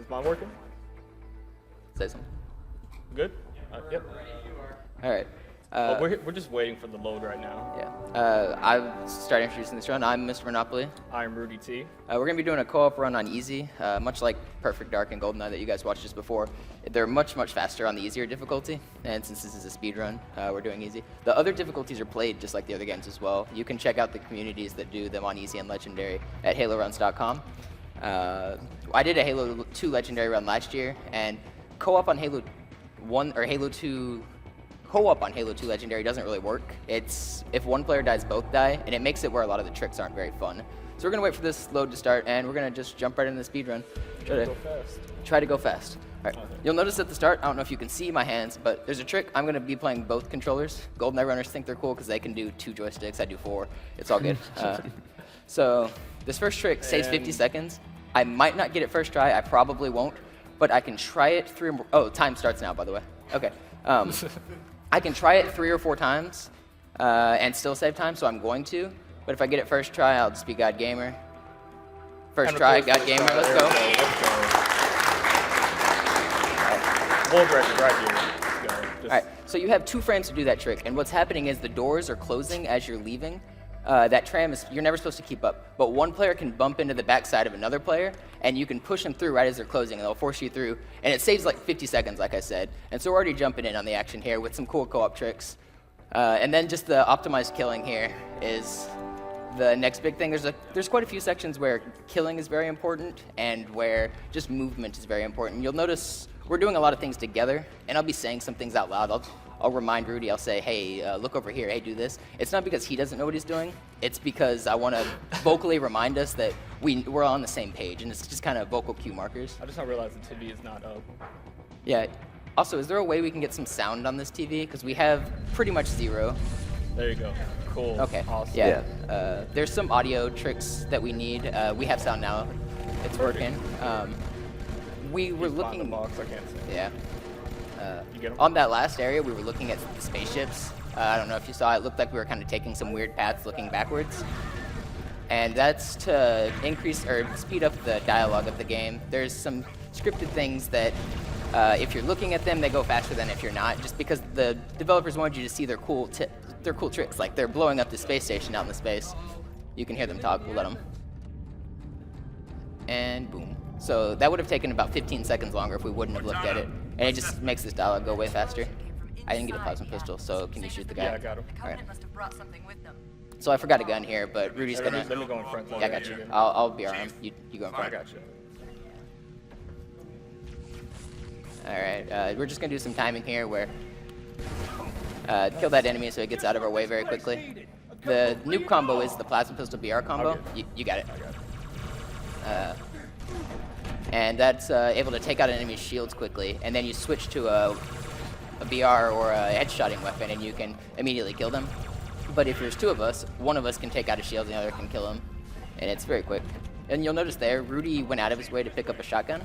Is mine working? Say something. Good? Yep. All right. We're just waiting for the load right now. Yeah. I'll start introducing this run. I'm Mr. Monopoly. I'm Rudy T. We're going to be doing a co-op run on easy, much like Perfect Dark and GoldenEye that you guys watched just before. They're much, much faster on the easier difficulty, and since this is a speed run, we're doing easy. The other difficulties are played just like the other games as well. You can check out the communities that do them on easy and legendary at haloruns.com. I did a Halo 2 legendary run last year, and co-op on Halo 1 or Halo 2 co-op on Halo 2 Legendary doesn't really work. It's if one player dies, both die, and it makes it where a lot of the tricks aren't very fun. So we're gonna wait for this load to start, and we're gonna just jump right into the speed run. Try to go fast. All right. Okay. You'll notice at the start, I don't know if you can see my hands, but there's a trick. I'm gonna be playing both controllers. GoldenEye runners think they're cool because they can do 2 joysticks. I do 4. It's all good. So this first trick saves 50 seconds. I might not get it first try. I probably won't, but I can try it 3 or more. Oh, time starts now, by the way. Okay. I can try it 3 or 4 times and still save time, so I'm going to. But if I get it first try, I'll just be God Gamer. First try, God Gamer, let's go. World record right here. Let's go. All right, so you have 2 frames to do that trick, and what's happening is the doors are closing as you're leaving. That tram is, you're never supposed to keep up, but one player can bump into the backside of another player, and you can push them through right as they're closing, and they'll force you through, and it saves like 50 seconds, like I said. And so we're already jumping in on the action here with some cool co-op tricks. And then just the optimized killing here is the next big thing. There's quite a few sections where killing is very important, and where just movement is very important. You'll notice we're doing a lot of things together, and I'll be saying some things out loud. I'll remind Rudy, I'll say, hey, look over here, hey, do this. It's not because he doesn't know what he's doing, it's because I want to vocally remind us that we're on the same page, and it's just kind of vocal cue markers. I just not realized the TV is not up. Yeah. Also, is there a way we can get some sound on this TV? Because we have pretty much 0. There you go. Cool. Okay. Awesome. Yeah. There's some audio tricks that we need. We have sound now. It's working. We were looking. The box, I can't see. Yeah. On that last area, we were looking at the spaceships. I don't know if you saw, it looked like we were kind of taking some weird paths looking backwards. And that's to increase or speed up the dialogue of the game. There's some scripted things that if you're looking at them, they go faster than if you're not, just because the developers wanted you to see their cool tricks, like they're blowing up the space station out in the space. You can hear them talk, we'll let them. And boom. So that would have taken about 15 seconds longer if we wouldn't have looked at it. And it just makes this dialogue go way faster. I didn't get a plasma pistol, so can you shoot the guy? Yeah, I got him. All right. So I forgot a gun here, but Rudy's gonna. Let me go in front. Yeah, I got you. I'll be armed. You go in front. I got you. All right. We're just gonna do some timing here, where kill that enemy so it gets out of our way very quickly. The nuke combo is the plasma pistol BR combo. You got it. And that's able to take out an enemy's shields quickly, and then you switch to a BR or a headshotting weapon, and you can immediately kill them. But if there's 2 of us, one of us can take out a shield, and the other can kill him, and it's very quick. And you'll notice there, Rudy went out of his way to pick up a shotgun,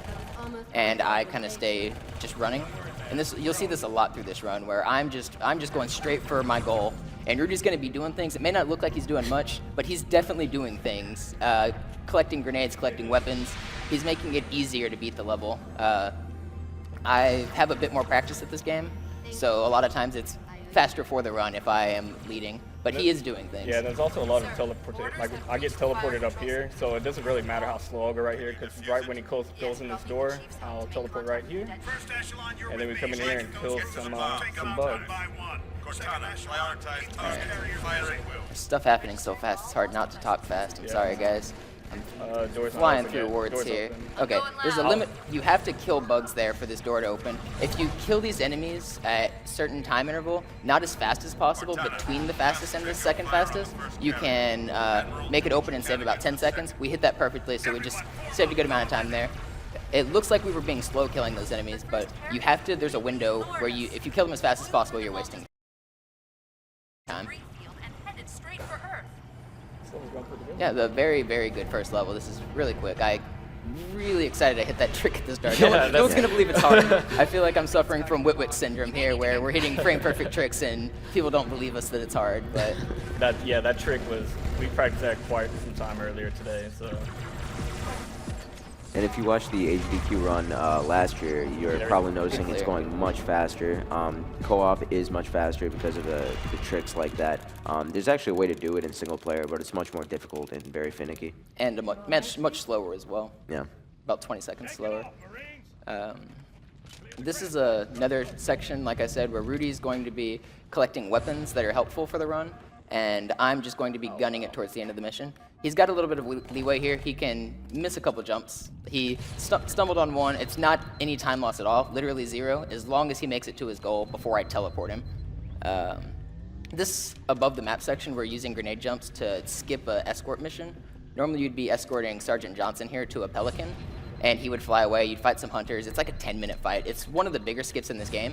and I kind of stay just running. And this, you'll see this a lot through this run, where I'm just going straight for my goal, and Rudy's going to be doing things. It may not look like he's doing much, but he's definitely doing things. Collecting grenades, collecting weapons. He's making it easier to beat the level. I have a bit more practice at this game, so a lot of times it's faster for the run if I am leading, but he is doing things. Yeah, there's also a lot of teleportation. Like, I get teleported up here, so it doesn't really matter how slow I'll go right here, because right when he goes in this door, I'll teleport right here, and then we come in here and kill some bugs. Stuff happening so fast, it's hard not to talk fast. I'm sorry, guys. I'm flying through words here. Okay, there's a limit. You have to kill bugs there for this door to open. If you kill these enemies at a certain time interval, not as fast as possible, between the fastest and the second fastest, you can make it open and save about 10 seconds. We hit that perfectly, so we just saved a good amount of time there. It looks like we were being slow killing those enemies, but you have to, there's a window where if you kill them as fast as possible, you're wasting time. Yeah, the very, very good first level. This is really quick. I'm really excited to hit that trick at the start. No one's going to believe it's hard. I feel like I'm suffering from Whitwick syndrome here, where we're hitting frame-perfect tricks and people don't believe us that it's hard. But that trick was, we practiced that quite some time earlier today. So And if you watch the AGDQ run last year, you're probably noticing it's clear. going much faster. Co-op is much faster because of the tricks like that. There's actually a way to do it in single player, but it's much more difficult and very finicky. And much slower as well. Yeah. About 20 seconds slower. This is another section, like I said, where Rudy's going to be collecting weapons that are helpful for the run, and I'm just going to be gunning it towards the end of the mission. He's got a little bit of leeway here. He can miss a couple jumps. He stumbled on one. It's not any time loss at all, literally 0, as long as he makes it to his goal before I teleport him. This above the map section, we're using grenade jumps to skip an escort mission. Normally you'd be escorting Sergeant Johnson here to a Pelican, and he would fly away. You'd fight some hunters. It's like a 10-minute fight. It's one of the bigger skips in this game,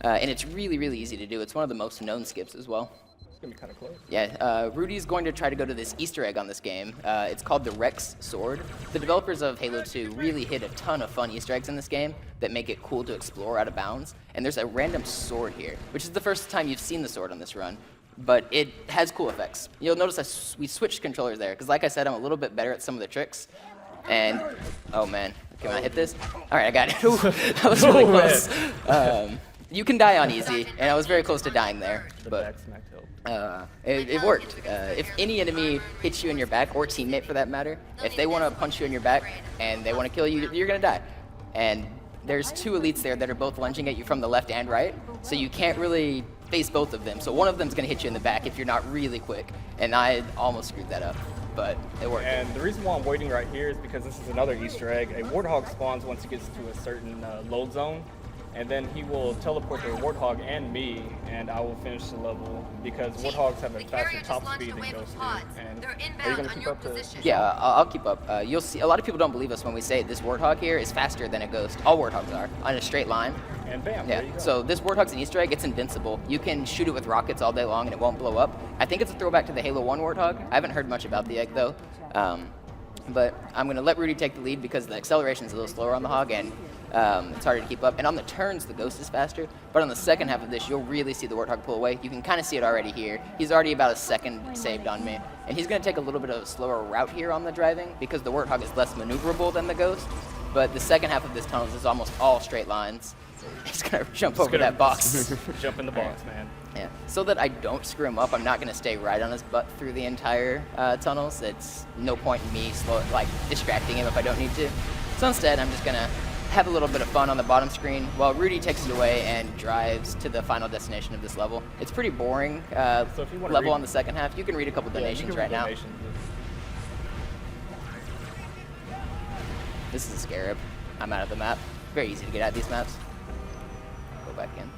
and it's really, really easy to do. It's one of the most known skips as well. It's gonna be kind of close. Yeah, Rudy's going to try to go to this Easter egg on this game. It's called the Rex Sword. The developers of Halo 2 really hid a ton of fun Easter eggs in this game that make it cool to explore out of bounds. And there's a random sword here, which is the first time you've seen the sword on this run. But it has cool effects. You'll notice we switched controllers there, because like I said, I'm a little bit better at some of the tricks. And, oh man, can I hit this? All right, I got it. Ooh, that was really close. You can die on easy, and I was very close to dying there. But it worked. If any enemy hits you in your back, or teammate for that matter, if they want to punch you in your back and they want to kill you, you're going to die. And there's 2 elites there that are both lunging at you from the left and right, so you can't really face both of them. So one of them's going to hit you in the back if you're not really quick, and I almost screwed that up, but it worked. And the reason why I'm waiting right here is because this is another Easter egg. A Warthog spawns once he gets to a certain load zone, and then he will teleport the Warthog and me, and I will finish the level, because Warthogs have a faster top speed than Ghosts do. And are you going to keep up the... Yeah, I'll keep up. You'll see, a lot of people don't believe us when we say this Warthog here is faster than a Ghost. All Warthogs are, on a straight line. And bam, yeah. there you go. So this Warthog's an Easter egg. It's invincible. You can shoot it with rockets all day long and it won't blow up. I think it's a throwback to the Halo 1 Warthog. I haven't heard much about the egg though. But I'm going to let Rudy take the lead because the acceleration's a little slower on the Hog, and it's harder to keep up. And on the turns, the Ghost is faster. But on the second half of this, you'll really see the Warthog pull away. You can kind of see it already here. He's already about a second saved on me. And he's going to take a little bit of a slower route here on the driving because the Warthog is less maneuverable than the Ghost. But the second half of this tunnel is almost all straight lines. He's going to jump over that box. Jump in the box, man. Yeah. So that I don't screw him up, I'm not going to stay right on his butt through the entire tunnels. It's no point in me distracting him if I don't need to. So instead, I'm just going to have a little bit of fun on the bottom screen while Rudy takes it away and drives to the final destination of this level. It's pretty boring level on the second half. You can read a couple donations right now. This is a scarab. I'm out of the map. Very easy to get out of these maps. Go back in.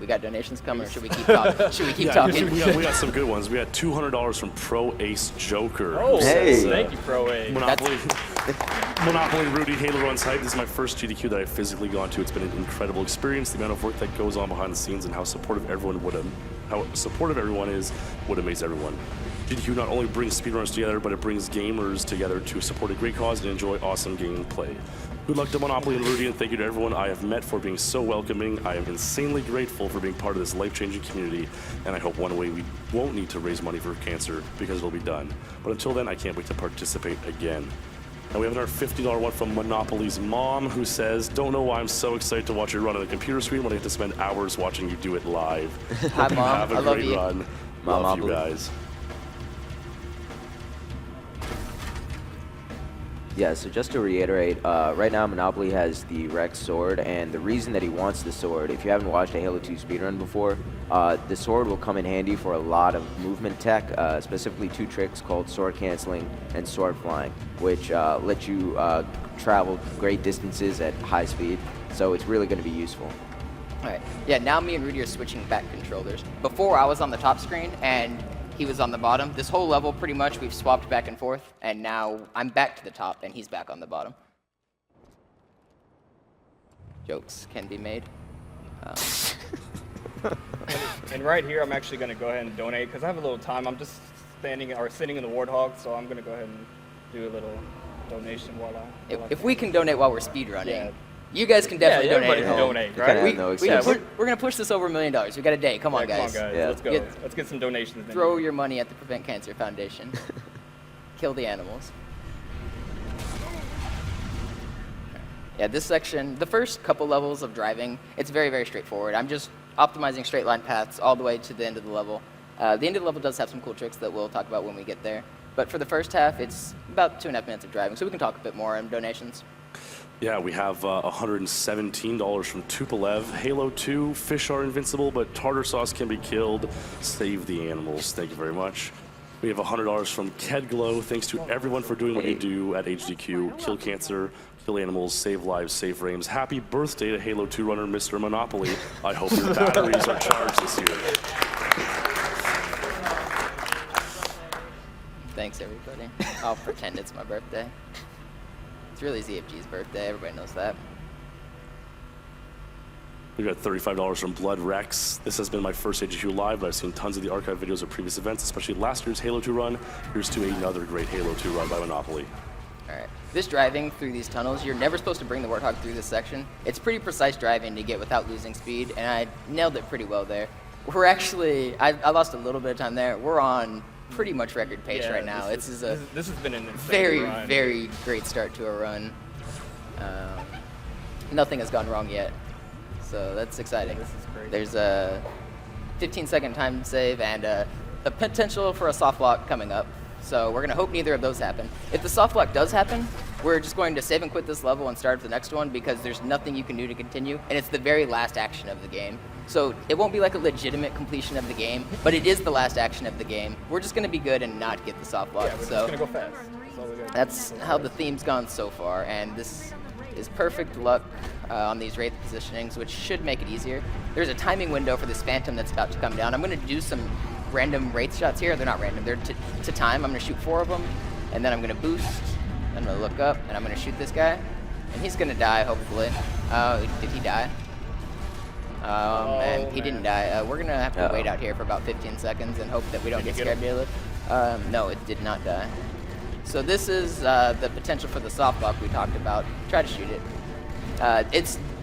We got donations coming, or should we keep talking? Should we keep talking? We got some good ones. We got $200 from Pro Ace Joker. Oh, hey. Thank you, Pro Ace. Monopoly Rudy Halo Runs Hype. This is my first GDQ that I've physically gone to. It's been an incredible experience. The amount of work that goes on behind the scenes and how supportive everyone is would amaze everyone. GDQ not only brings speedrunners together, but it brings gamers together to support a great cause and enjoy awesome gameplay. Good luck to Monopoly and Rudy, and thank you to everyone I have met for being so welcoming. I am insanely grateful for being part of this life-changing community, and I hope one way we won't need to raise money for cancer because it'll be done. But until then, I can't wait to participate again. And we have another $50 one from Monopoly's mom, who says, "Don't know why I'm so excited to watch you run on the computer screen when I have to spend hours watching you do it live." Hi, Mom. Have a great run. Love you guys. Yeah, so just to reiterate, right now Monopoly has the Rex sword, and the reason that he wants the sword, if you haven't watched a Halo 2 speedrun before, the sword will come in handy for a lot of movement tech, specifically 2 tricks called sword canceling and sword flying, which let you travel great distances at high speed, so it's really going to be useful. All right. Yeah, now me and Rudy are switching back controllers. Before, I was on the top screen, and he was on the bottom. This whole level, pretty much, we've swapped back and forth, and now I'm back to the top, and he's back on the bottom. Jokes can be made. And right here, I'm actually going to go ahead and donate, because I have a little time. I'm just sitting in the Warthog, so I'm going to go ahead and do a little donation while I... If we can donate while we're speedrunning, yeah. You guys can definitely everybody donate. can donate, right? We're going to push this over $1 million. We got a day. Come on, guys. Come on, guys. Yeah. Let's go. Let's get some donations. Throw your money at the Prevent Cancer Foundation. Kill the animals. Yeah, this section, the first couple levels of driving, it's very, very straightforward. I'm just optimizing straight line paths all the way to the end of the level. The end of the level does have some cool tricks that we'll talk about when we get there. But for the first half, it's about 2.5 minutes of driving, so we can talk a bit more on donations. Yeah, we have $117 from Tupolev. Halo 2, fish are invincible, but tartar sauce can be killed. Save the animals. Thank you very much. We have $100 from Kedglow. Thanks to everyone for doing what you do at AGDQ. Kill cancer, kill animals, save lives, save frames. Happy birthday to Halo 2 runner Mr. Monopoly. I hope your batteries are charged this year. Thanks, everybody. I'll pretend it's my birthday. It's really ZFG's birthday. Everybody knows that. We got $35 from Blood Rex. This has been my first AGDQ live, but I've seen tons of the archive videos of previous events, especially last year's Halo 2 run. Here's to another great Halo 2 run by Monopoly. All right. This driving through these tunnels, you're never supposed to bring the Warthog through this section. It's pretty precise driving to get without losing speed, and I nailed it pretty well there. We're actually, I lost a little bit of time there. We're on pretty much record pace right now. This has been an insane very, run. very great start to a run. Nothing has gone wrong yet, so that's exciting. This is great. There's a 15-second time save and a potential for a soft lock coming up. So we're gonna hope neither of those happen. If the soft lock does happen, we're just going to save and quit this level and start the next one because there's nothing you can do to continue, and it's the very last action of the game. So it won't be like a legitimate completion of the game, but it is the last action of the game. We're just gonna be good and not get the soft lock. Yeah, we're so just gonna go fast. That's all we got. that's how the theme's gone so far, and this is perfect luck on these Wraith positionings, which should make it easier. There's a timing window for this Phantom that's about to come down. I'm gonna do some random Wraith shots here. They're not random, they're to time. I'm gonna shoot 4 of them, and then I'm gonna boost. I'm gonna look up, and I'm gonna shoot this guy, and he's gonna die, hopefully. Did he die? And he didn't die. We're gonna have to wait out here for about 15 seconds and hope that we don't get scared dealer. No, it did not die. So this is the potential for the soft lock we talked about. Try to shoot it.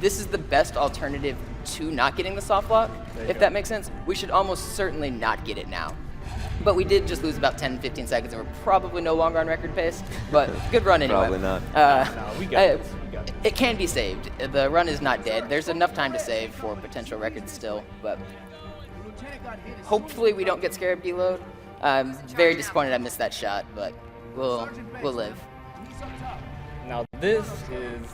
This is the best alternative to not getting the soft lock, if that makes sense. We should almost certainly not get it now. But we did just lose about 10-15 seconds, and we're probably no longer on record pace. But good run anyway. Probably not. No, we got this. We got this. It can be saved. The run is not dead. There's enough time to save for potential records still, but hopefully we don't get scarab deload. I'm very disappointed I missed that shot, but we'll live. Now this is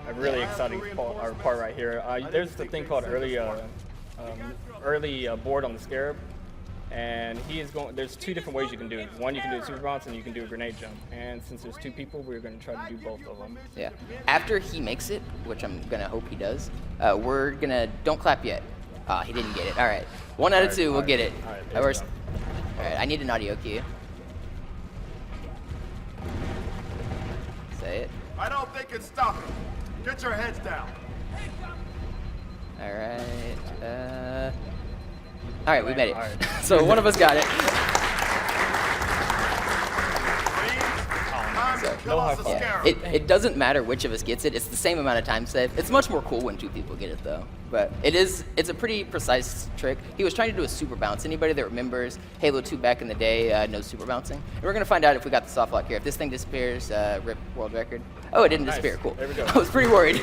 a really exciting part right here. There's the thing called early board on the Scarab, and he is going. There's 2 different ways you can do it. One, you can do a super bounce, and you can do a grenade jump. And since there's 2 people, we're going to try to do both of them. Yeah. After he makes it, which I'm gonna hope he does, we're gonna don't clap yet. He didn't get it. All right. 1 out of 2, we'll get it. All right, there we go. All right. I need an audio cue. Say it. I don't think it's stopping. Get your heads down. All right. All right, we made it. All right. So one of us got it. Kill us a scarab. It doesn't matter which of us gets it. It's the same amount of time saved. It's much more cool when 2 people get it though. But it's a pretty precise trick. He was trying to do a super bounce. Anybody that remembers Halo 2 back in the day knows super bouncing. And we're gonna find out if we got the soft lock here. If this thing disappears, rip world record. Oh, it didn't disappear. Cool. There we go. I was pretty worried.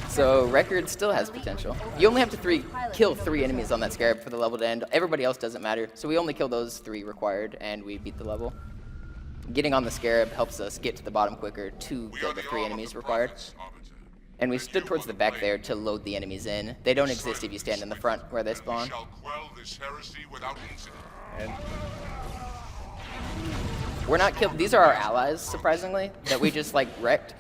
So record still has potential. You only have to kill 3 enemies on that scarab for the level to end. Everybody else doesn't matter. So we only kill those 3 required, and we beat the level. Getting on the scarab helps us get to the bottom quicker to kill the 3 enemies required. And we stood towards the back there to load the enemies in. They don't exist if you stand in the front where they spawn. And We're not killed. These are our allies, surprisingly, that we just like wrecked.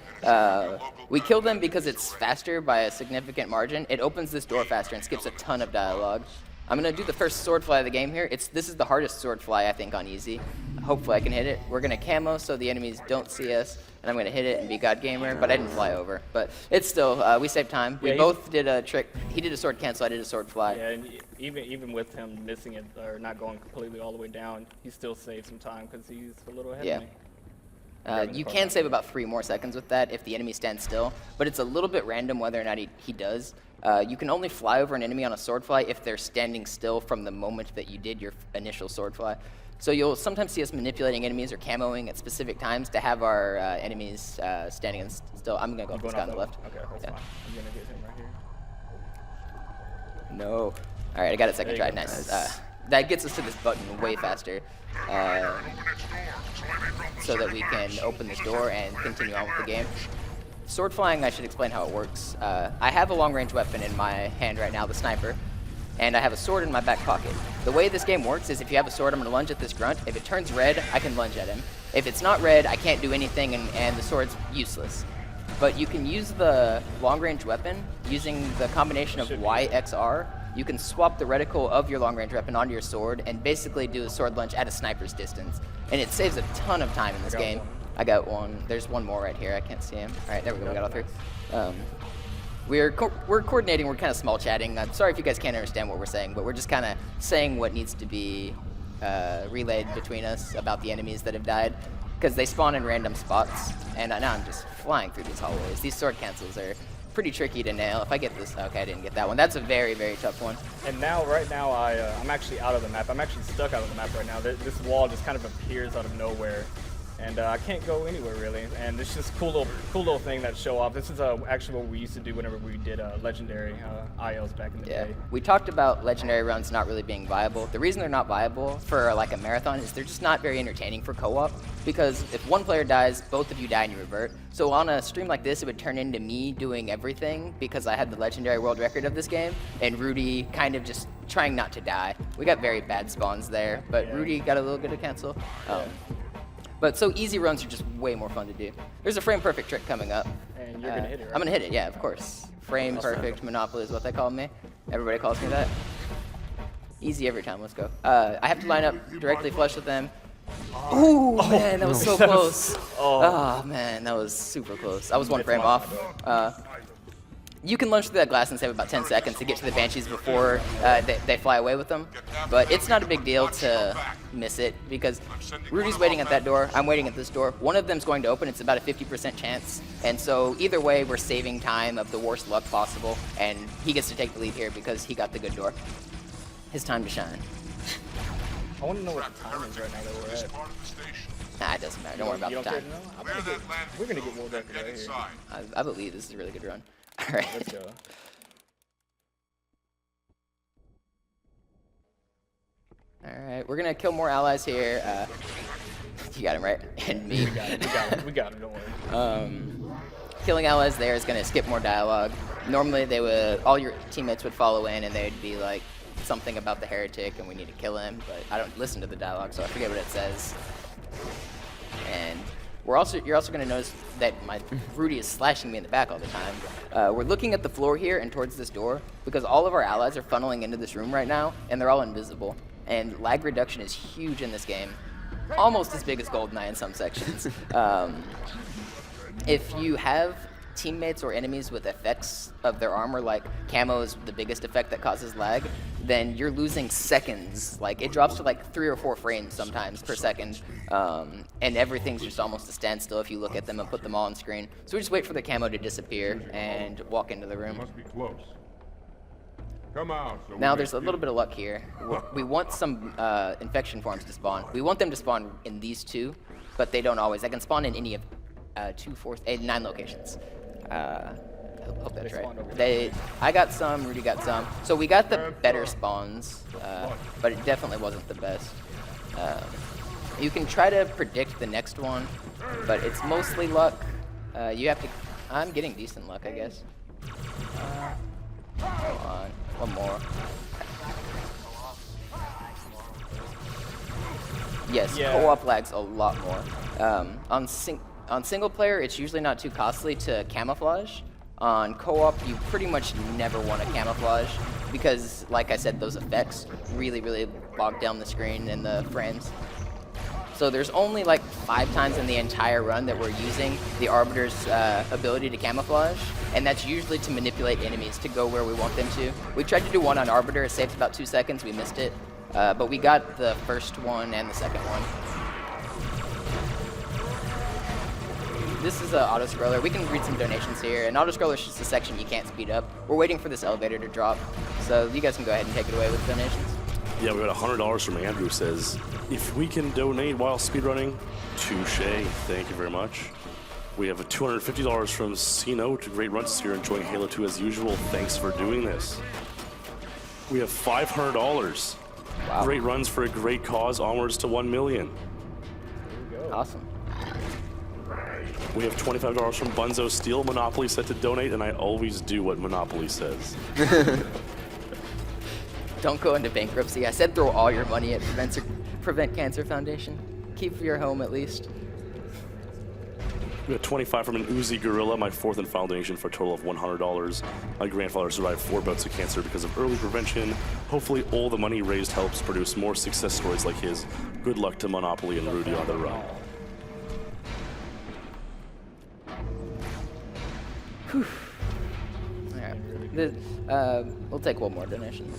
We kill them because it's faster by a significant margin. It opens this door faster and skips a ton of dialogue. I'm gonna do the first sword fly of the game here. This is the hardest sword fly I think on easy. Hopefully I can hit it. We're gonna camo so the enemies don't see us, and I'm gonna hit it and be God Gamer, but I didn't fly over. But it's still, we saved time. We both did a trick. He did a sword cancel, I did a sword fly. yeah, and even with him missing it or not going completely all the way down, he still saved some time because he's a little ahead of me. You can save about 3 more seconds with that if the enemy stands still, but it's a little bit random whether or not he does. You can only fly over an enemy on a sword fly if they're standing still from the moment that you did your initial sword fly. So you'll sometimes see us manipulating enemies or camoing at specific times to have our enemies standing still. I'm going to go with this guy on the left. Okay, that's fine. I'm going to get him right here. No. All right, I got it second try. Nice. That gets us to this button way faster, so that we can open this door and continue on with the game. Sword flying, I should explain how it works. I have a long-range weapon in my hand right now, the sniper, and I have a sword in my back pocket. The way this game works is if you have a sword, I'm going to lunge at this grunt. If it turns red, I can lunge at him. If it's not red, I can't do anything, and the sword's useless. But you can use the long-range weapon using the combination of YXR. You can swap the reticle of your long-range weapon onto your sword and basically do a sword lunge at a sniper's distance. And it saves a ton of time in this game. I got one. There's one more right here. I can't see him. All right, there we go. We got all 3. We're coordinating. We're kind of small chatting. I'm sorry if you guys can't understand what we're saying, but we're just kind of saying what needs to be relayed between us about the enemies that have died, because they spawn in random spots. And now I'm just flying through these hallways. These sword cancels are pretty tricky to nail. If I get this, okay, I didn't get that one. That's a very, very tough one. And now, right now, I'm actually out of the map. I'm actually stuck out of the map right now. This wall just kind of appears out of nowhere, and I can't go anywhere really. And it's just cool little thing that show off. This is actually what we used to do whenever we did legendary ILs back in the day. We talked about legendary runs not really being viable. The reason they're not viable for like a marathon is they're just not very entertaining for co-op, because if one player dies, both of you die and you revert. So on a stream like this, it would turn into me doing everything because I had the legendary world record of this game, and Rudy kind of just trying not to die. We got very bad spawns there, but Rudy got a little bit of cancel. But so easy runs are just way more fun to do. There's a frame perfect trick coming up. And you're going to hit it, right? I'm going to hit it, yeah, of course. Frame perfect Monopoly is what they call me. Everybody calls me that. Easy every time, let's go. I have to line up directly flush with them. Ooh, man, that was so close. Oh, man, that was super close. I was 1 frame off. You can lunge through that glass and save about 10 seconds to get to the Banshees before they fly away with them. But it's not a big deal to miss it, because Rudy's waiting at that door, I'm waiting at this door. One of them's going to open, it's about a 50% chance. And so either way, we're saving time of the worst luck possible, and he gets to take the lead here because he got the good door. His time to shine. I want to know what the time is right now that we're at. Nah, it doesn't matter. Don't worry about the time. We're going to get world record right here. I believe this is a really good run. All right. Let's go. All right, we're gonna kill more allies here. You got him right, and me. We got him. Don't worry. Killing allies there is gonna skip more dialogue. Normally, all your teammates would follow in, and they'd be like something about the heretic, and we need to kill him. But I don't listen to the dialogue, so I forget what it says. And you're also going to notice that my Rudy is slashing me in the back all the time. We're looking at the floor here and towards this door because all of our allies are funneling into this room right now, and they're all invisible. And lag reduction is huge in this game, almost as big as GoldenEye in some sections. If you have teammates or enemies with effects of their armor, like camo is the biggest effect that causes lag, then you're losing seconds. Like, it drops to like 3 or 4 frames sometimes per second, and everything's just almost a standstill if you look at them and put them all on screen. So we just wait for the camo to disappear and walk into the room. Must be close. Come out. So Now there's a little bit of luck here. We want some infection forms to spawn. We want them to spawn in these 2, but they don't always. They can spawn in any of 2, 4, 8, 9 locations. Hope that's right. I got some, Rudy got some. So we got the better spawns, but it definitely wasn't the best. You can try to predict the next one, but it's mostly luck. I'm getting decent luck, I guess. Come on, one more. Yes, co-op lags a lot more. On single player, it's usually not too costly to camouflage. On co-op, you pretty much never want to camouflage because, like I said, those effects really, really bog down the screen and the frames. So there's only like 5 times in the entire run that we're using the Arbiter's ability to camouflage, and that's usually to manipulate enemies to go where we want them to. We tried to do one on Arbiter, it saved about 2 seconds, we missed it, but we got the first one and the second one. this is an auto-scroller. We can read some donations here. An auto-scroller is just a section you can't speed up. We're waiting for this elevator to drop, so you guys can go ahead and take it away with donations. Yeah, we got $100 from Andrew, who says, if we can donate while speedrunning, touche, thank you very much. We have a $250 from Sino to Great Runs here, enjoying Halo 2 as usual. Thanks for doing this. We have $500. Wow. Great runs for a great cause, onwards to 1 million. Awesome. We have $25 from Bunzo Steel. Monopoly said to donate, and I always do what Monopoly says. Don't go into bankruptcy. I said throw all your money at Prevent Cancer Foundation. Keep your home at least. We got 25 from an Uzi Gorilla, my 4th and final donation for a total of $100. My grandfather survived 4 bouts of cancer because of early prevention. Hopefully all the money raised helps produce more success stories like his. Good luck to Monopoly and Rudy on the run. Whew. Alright. We'll take one more donation.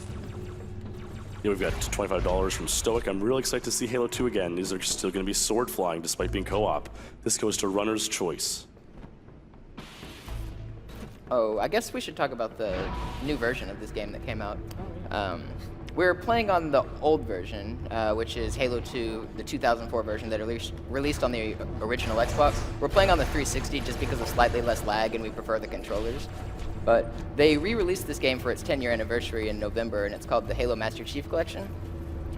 Yeah, we've got $25 from Stoic. I'm really excited to see Halo 2 again. These are still going to be sword flying despite being co-op. This goes to Runner's Choice. Oh, I guess we should talk about the new version of this game that came out. We're playing on the old version, which is Halo 2, the 2004 version that released on the original Xbox. We're playing on the 360 just because of slightly less lag and we prefer the controllers. But they re-released this game for its 10-year anniversary in November, and it's called the Halo Master Chief Collection.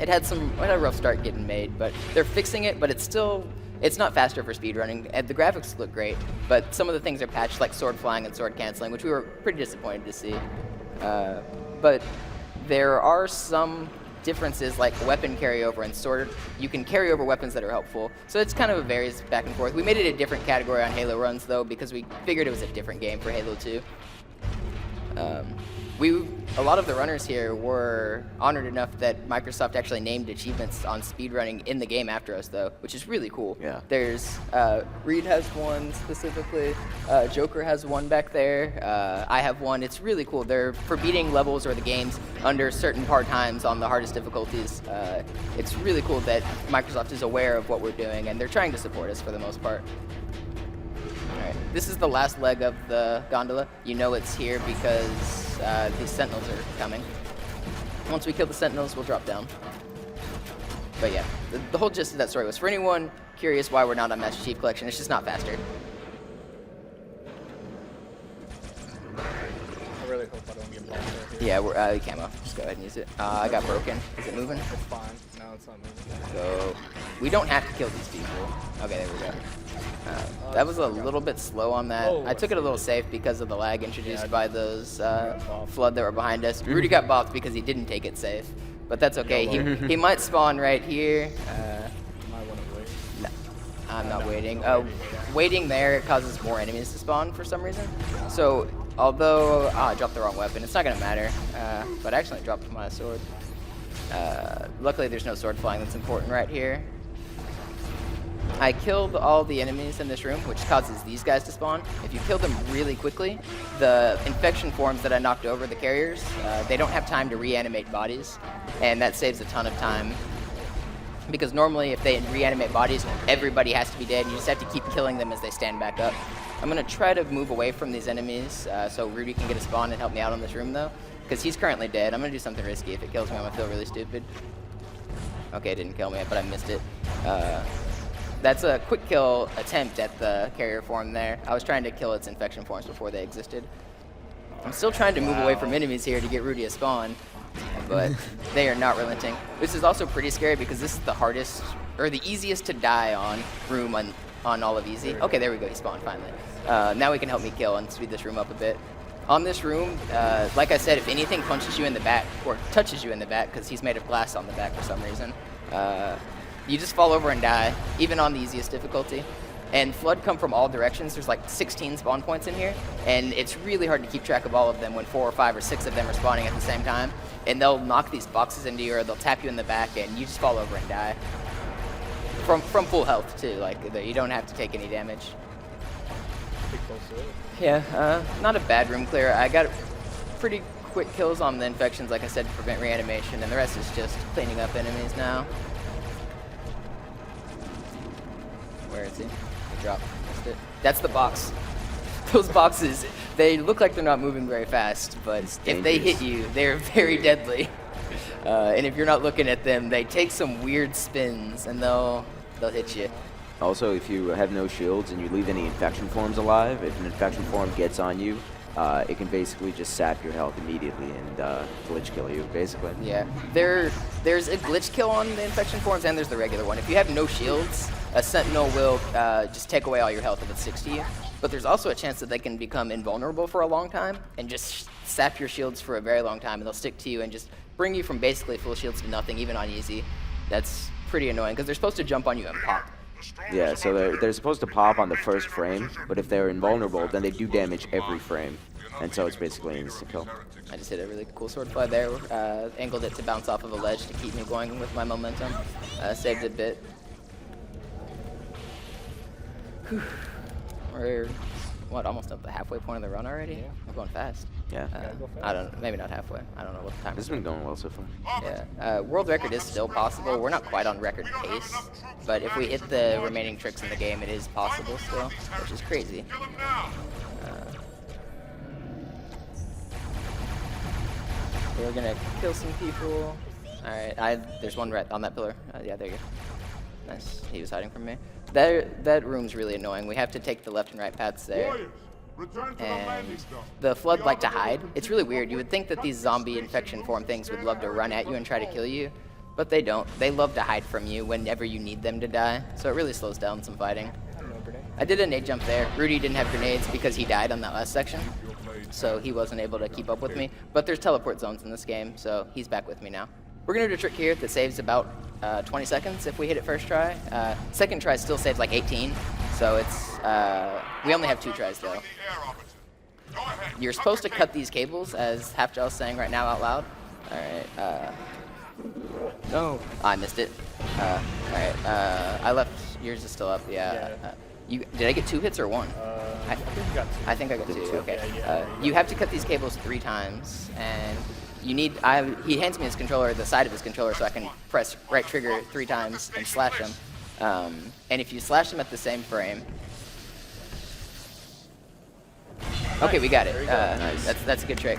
It had a rough start getting made, but they're fixing it, but it's not faster for speedrunning. And the graphics look great, but some of the things are patched, like sword flying and sword canceling, which we were pretty disappointed to see. But there are some differences, like weapon carryover and sword. You can carry over weapons that are helpful, so it's kind of varies back and forth. We made it a different category on Halo Runs, though, because we figured it was a different game for Halo 2. A lot of the runners here were honored enough that Microsoft actually named achievements on speedrunning in the game after us, though, which is really cool. Yeah. There's Reed has one specifically. Joker has one back there. I have one. It's really cool. They're for beating levels or the games under certain part times on the hardest difficulties. It's really cool that Microsoft is aware of what we're doing, and they're trying to support us for the most part. Alright, this is the last leg of the gondola. You know it's here because these sentinels are coming. Once we kill the sentinels, we'll drop down. But yeah, the whole gist of that story was, for anyone curious why we're not on Master Chief Collection, it's just not faster. I really hope I don't get blocked right here. Yeah, we're camo. Just go ahead and use it. I got broken. Is it moving? It's fine. No, it's not moving. So we don't have to kill these people. Okay, there we go. That was a little bit slow on that. I took it a little safe because of the lag introduced by those flood that were behind us. Rudy got bopped because he didn't take it safe, but that's okay. He might spawn right here. Might want to wait. No, I'm not waiting. Waiting there causes more enemies to spawn for some reason. So although I dropped the wrong weapon, it's not gonna matter. But I actually dropped my sword. Luckily, there's no sword flying that's important right here. I killed all the enemies in this room, which causes these guys to spawn. If you kill them really quickly, the infection forms that I knocked over, the carriers, they don't have time to reanimate bodies, and that saves a ton of time. Because normally, if they reanimate bodies, everybody has to be dead, and you just have to keep killing them as they stand back up. I'm going to try to move away from these enemies so Rudy can get a spawn and help me out on this room, though, because he's currently dead. I'm going to do something risky. If it kills me, I'm going to feel really stupid. Okay, it didn't kill me, but I missed it. That's a quick kill attempt at the carrier form there. I was trying to kill its infection forms before they existed. I'm still trying to move away from enemies here to get Rudy a spawn, but they are not relenting. This is also pretty scary because this is the hardest, or the easiest to die on room on all of Easy. Okay, there we go, he spawned finally. Now he can help me kill and speed this room up a bit. On this room, like I said, if anything punches you in the back, or touches you in the back, because he's made of glass on the back for some reason, you just fall over and die, even on the easiest difficulty. And Flood come from all directions. There's like 16 spawn points in here, and it's really hard to keep track of all of them when 4 or 5 or 6 of them are spawning at the same time. And they'll knock these boxes into you, or they'll tap you in the back, and you just fall over and die. From full health, too. Like, you don't have to take any damage. Pretty close to it. Yeah, not a bad room clear. I got pretty quick kills on the infections, like I said, to prevent reanimation, and the rest is just cleaning up enemies now. Where is he? Good drop. missed it. That's the box. Those boxes, they look like they're not moving very fast, but if they hit you, they're very deadly. And if you're not looking at them, they take some weird spins, and they'll hit you. Also, if you have no shields and you leave any infection forms alive, if an infection form gets on you, it can basically just sap your health immediately and glitch kill you, basically. Yeah, there's a glitch kill on the infection forms, and there's the regular one. If you have no shields, a sentinel will just take away all your health if it sticks to you. But there's also a chance that they can become invulnerable for a long time and just sap your shields for a very long time, and they'll stick to you and just bring you from basically full shields to nothing, even on easy. That's pretty annoying, because they're supposed to jump on you and pop. Yeah, so they're supposed to pop on the first frame, but if they're invulnerable, then they do damage every frame. And so it's basically an instant kill. I just hit a really cool sword fly there, angled it to bounce off of a ledge to keep me going with my momentum. Saved it a bit. Whew. We're, what, almost at the halfway point of the run already? Yeah. We're going fast. Yeah. I don't, maybe not halfway. I don't know what the time This is. has been going well so far. Yeah. World record is still possible. We're not quite on record pace, but if we hit the remaining tricks in the game, it is possible still, which is crazy. We're gonna kill some people. Alright, there's one right on that pillar. Yeah, there you go. Nice. He was hiding from me. That room's really annoying. We have to take the left and right paths there. Warriors, return to the landing And zone. the Flood like to hide. It's really weird. You would think that these zombie infection form things would love to run at you and try to kill you, but they don't. They love to hide from you whenever you need them to die, so it really slows down some fighting. I did a nade jump there. Rudy didn't have grenades because he died on that last section, so he wasn't able to keep up with me. But there's teleport zones in this game, so he's back with me now. We're gonna do a trick here that saves about 20 seconds if we hit it first try. Second try still saves like 18, so it's we only have 2 tries though. You're supposed to cut these cables, as Halfjaw's saying right now out loud. All right. No, I missed it. All right. I left. Yours is still up. Yeah. Did I get 2 hits or 1? I think you got 2. I think I got 2. Okay. Yeah. You have to cut these cables 3 times, and you need. He hands me his controller, the side of his controller, so I can press right trigger 3 times and slash him. And if you slash him at the same frame. Okay, we got it. Nice. That's a good trick.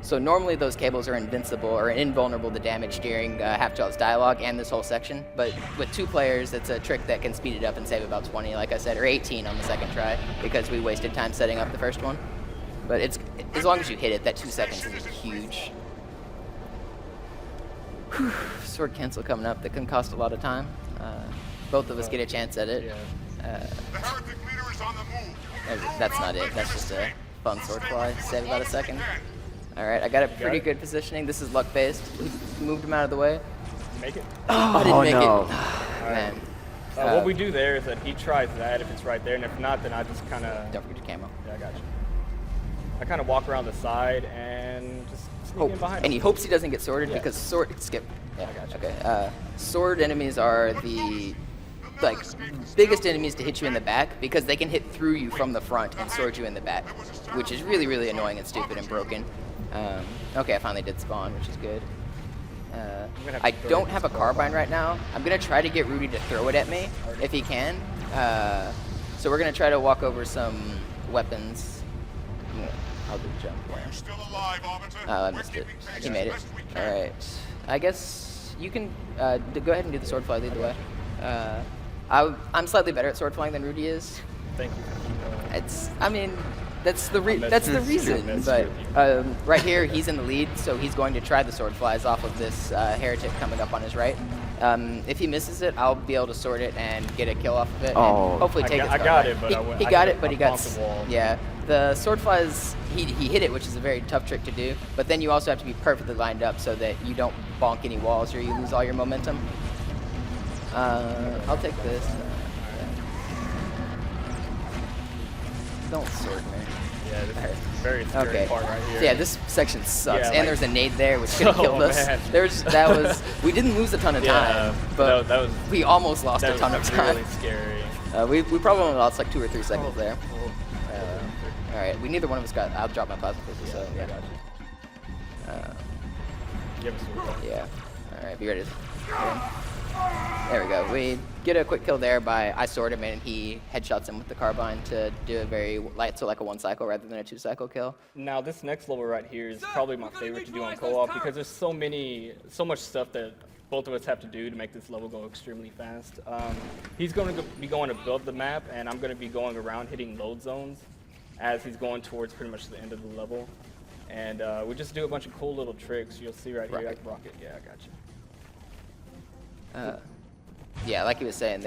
So normally those cables are invincible or invulnerable to damage during Halfjaw's dialogue and this whole section, but with 2 players, it's a trick that can speed it up and save about 20, like I said, or 18 on the second try, because we wasted time setting up the first one. But it's as long as you hit it, that 2 seconds is huge. Whew. Sword cancel coming up. That can cost a lot of time. Both of us get a chance at it. The heretic leader is on the move. That's not it. That's just a fun sword fly. Save about a second. All right, I got a pretty good positioning. This is luck based. Moved him out of the way. Make it? Oh, I didn't make no. it. Man. What we do there is that he tries that if it's right there, and if not, then I just kind of... Don't forget your camo. Yeah, I got you. I kind of walk around the side and just sneak in behind And he him. hopes he doesn't get sworded Yeah. because sword... Skip. Yeah, I got you. okay. Sword enemies are the biggest enemies to hit you in the back because they can hit through you from the front and sword you in the back, which is really, really annoying and stupid and broken. Okay, I finally did spawn, which is good. I don't have a carbine right now. I'm going to try to get Rudy to throw it at me if he can. So we're going to try to walk over some weapons. I'll do the jump. You're still alive, Arbiter. I missed it. He made it. All right. I guess you can go ahead and do the sword fly, lead the way. I'm slightly better at sword flying than Rudy is. Thank you. I mean, that's the reason. But right here, he's in the lead, so he's going to try the sword flies off of this heretic coming up on his right. If he misses it, I'll be able to sword it and get a kill off of it. Oh. And hopefully take his I got it, but he I got hit it, but he up got off the wall. yeah. The sword flies, he hit it, which is a very tough trick to do. But then you also have to be perfectly lined up so that you don't bonk any walls or you lose all your momentum. I'll take this. Don't sword me. Yeah, this is very scary Okay. part right here. Yeah, this section sucks, Yeah, and like- there's a nade there, which could have Oh, killed us. man. We didn't lose a ton of Yeah, time, but that was we almost lost that a ton was of time. really scary. We probably only lost like 2 or 3 seconds Oh, there. All right, neither one of us got. I'll drop my plasma pistol. So I yeah. got you. Give us a Yeah. All right, be ready. There we go. We get a quick kill there by I sword him and he headshots him with the carbine to do a very light, so like a 1 cycle rather than a 2 cycle kill. Now this next level right here is probably my favorite to do on co-op because there's so much stuff that both of us have to do to make this level go extremely fast. He's going to be going above the map and I'm going to be going around hitting load zones as he's going towards pretty much the end of the level. And we just do a bunch of cool little tricks. You'll see right here. Rocket. Yeah, I got you. Yeah, like he was saying,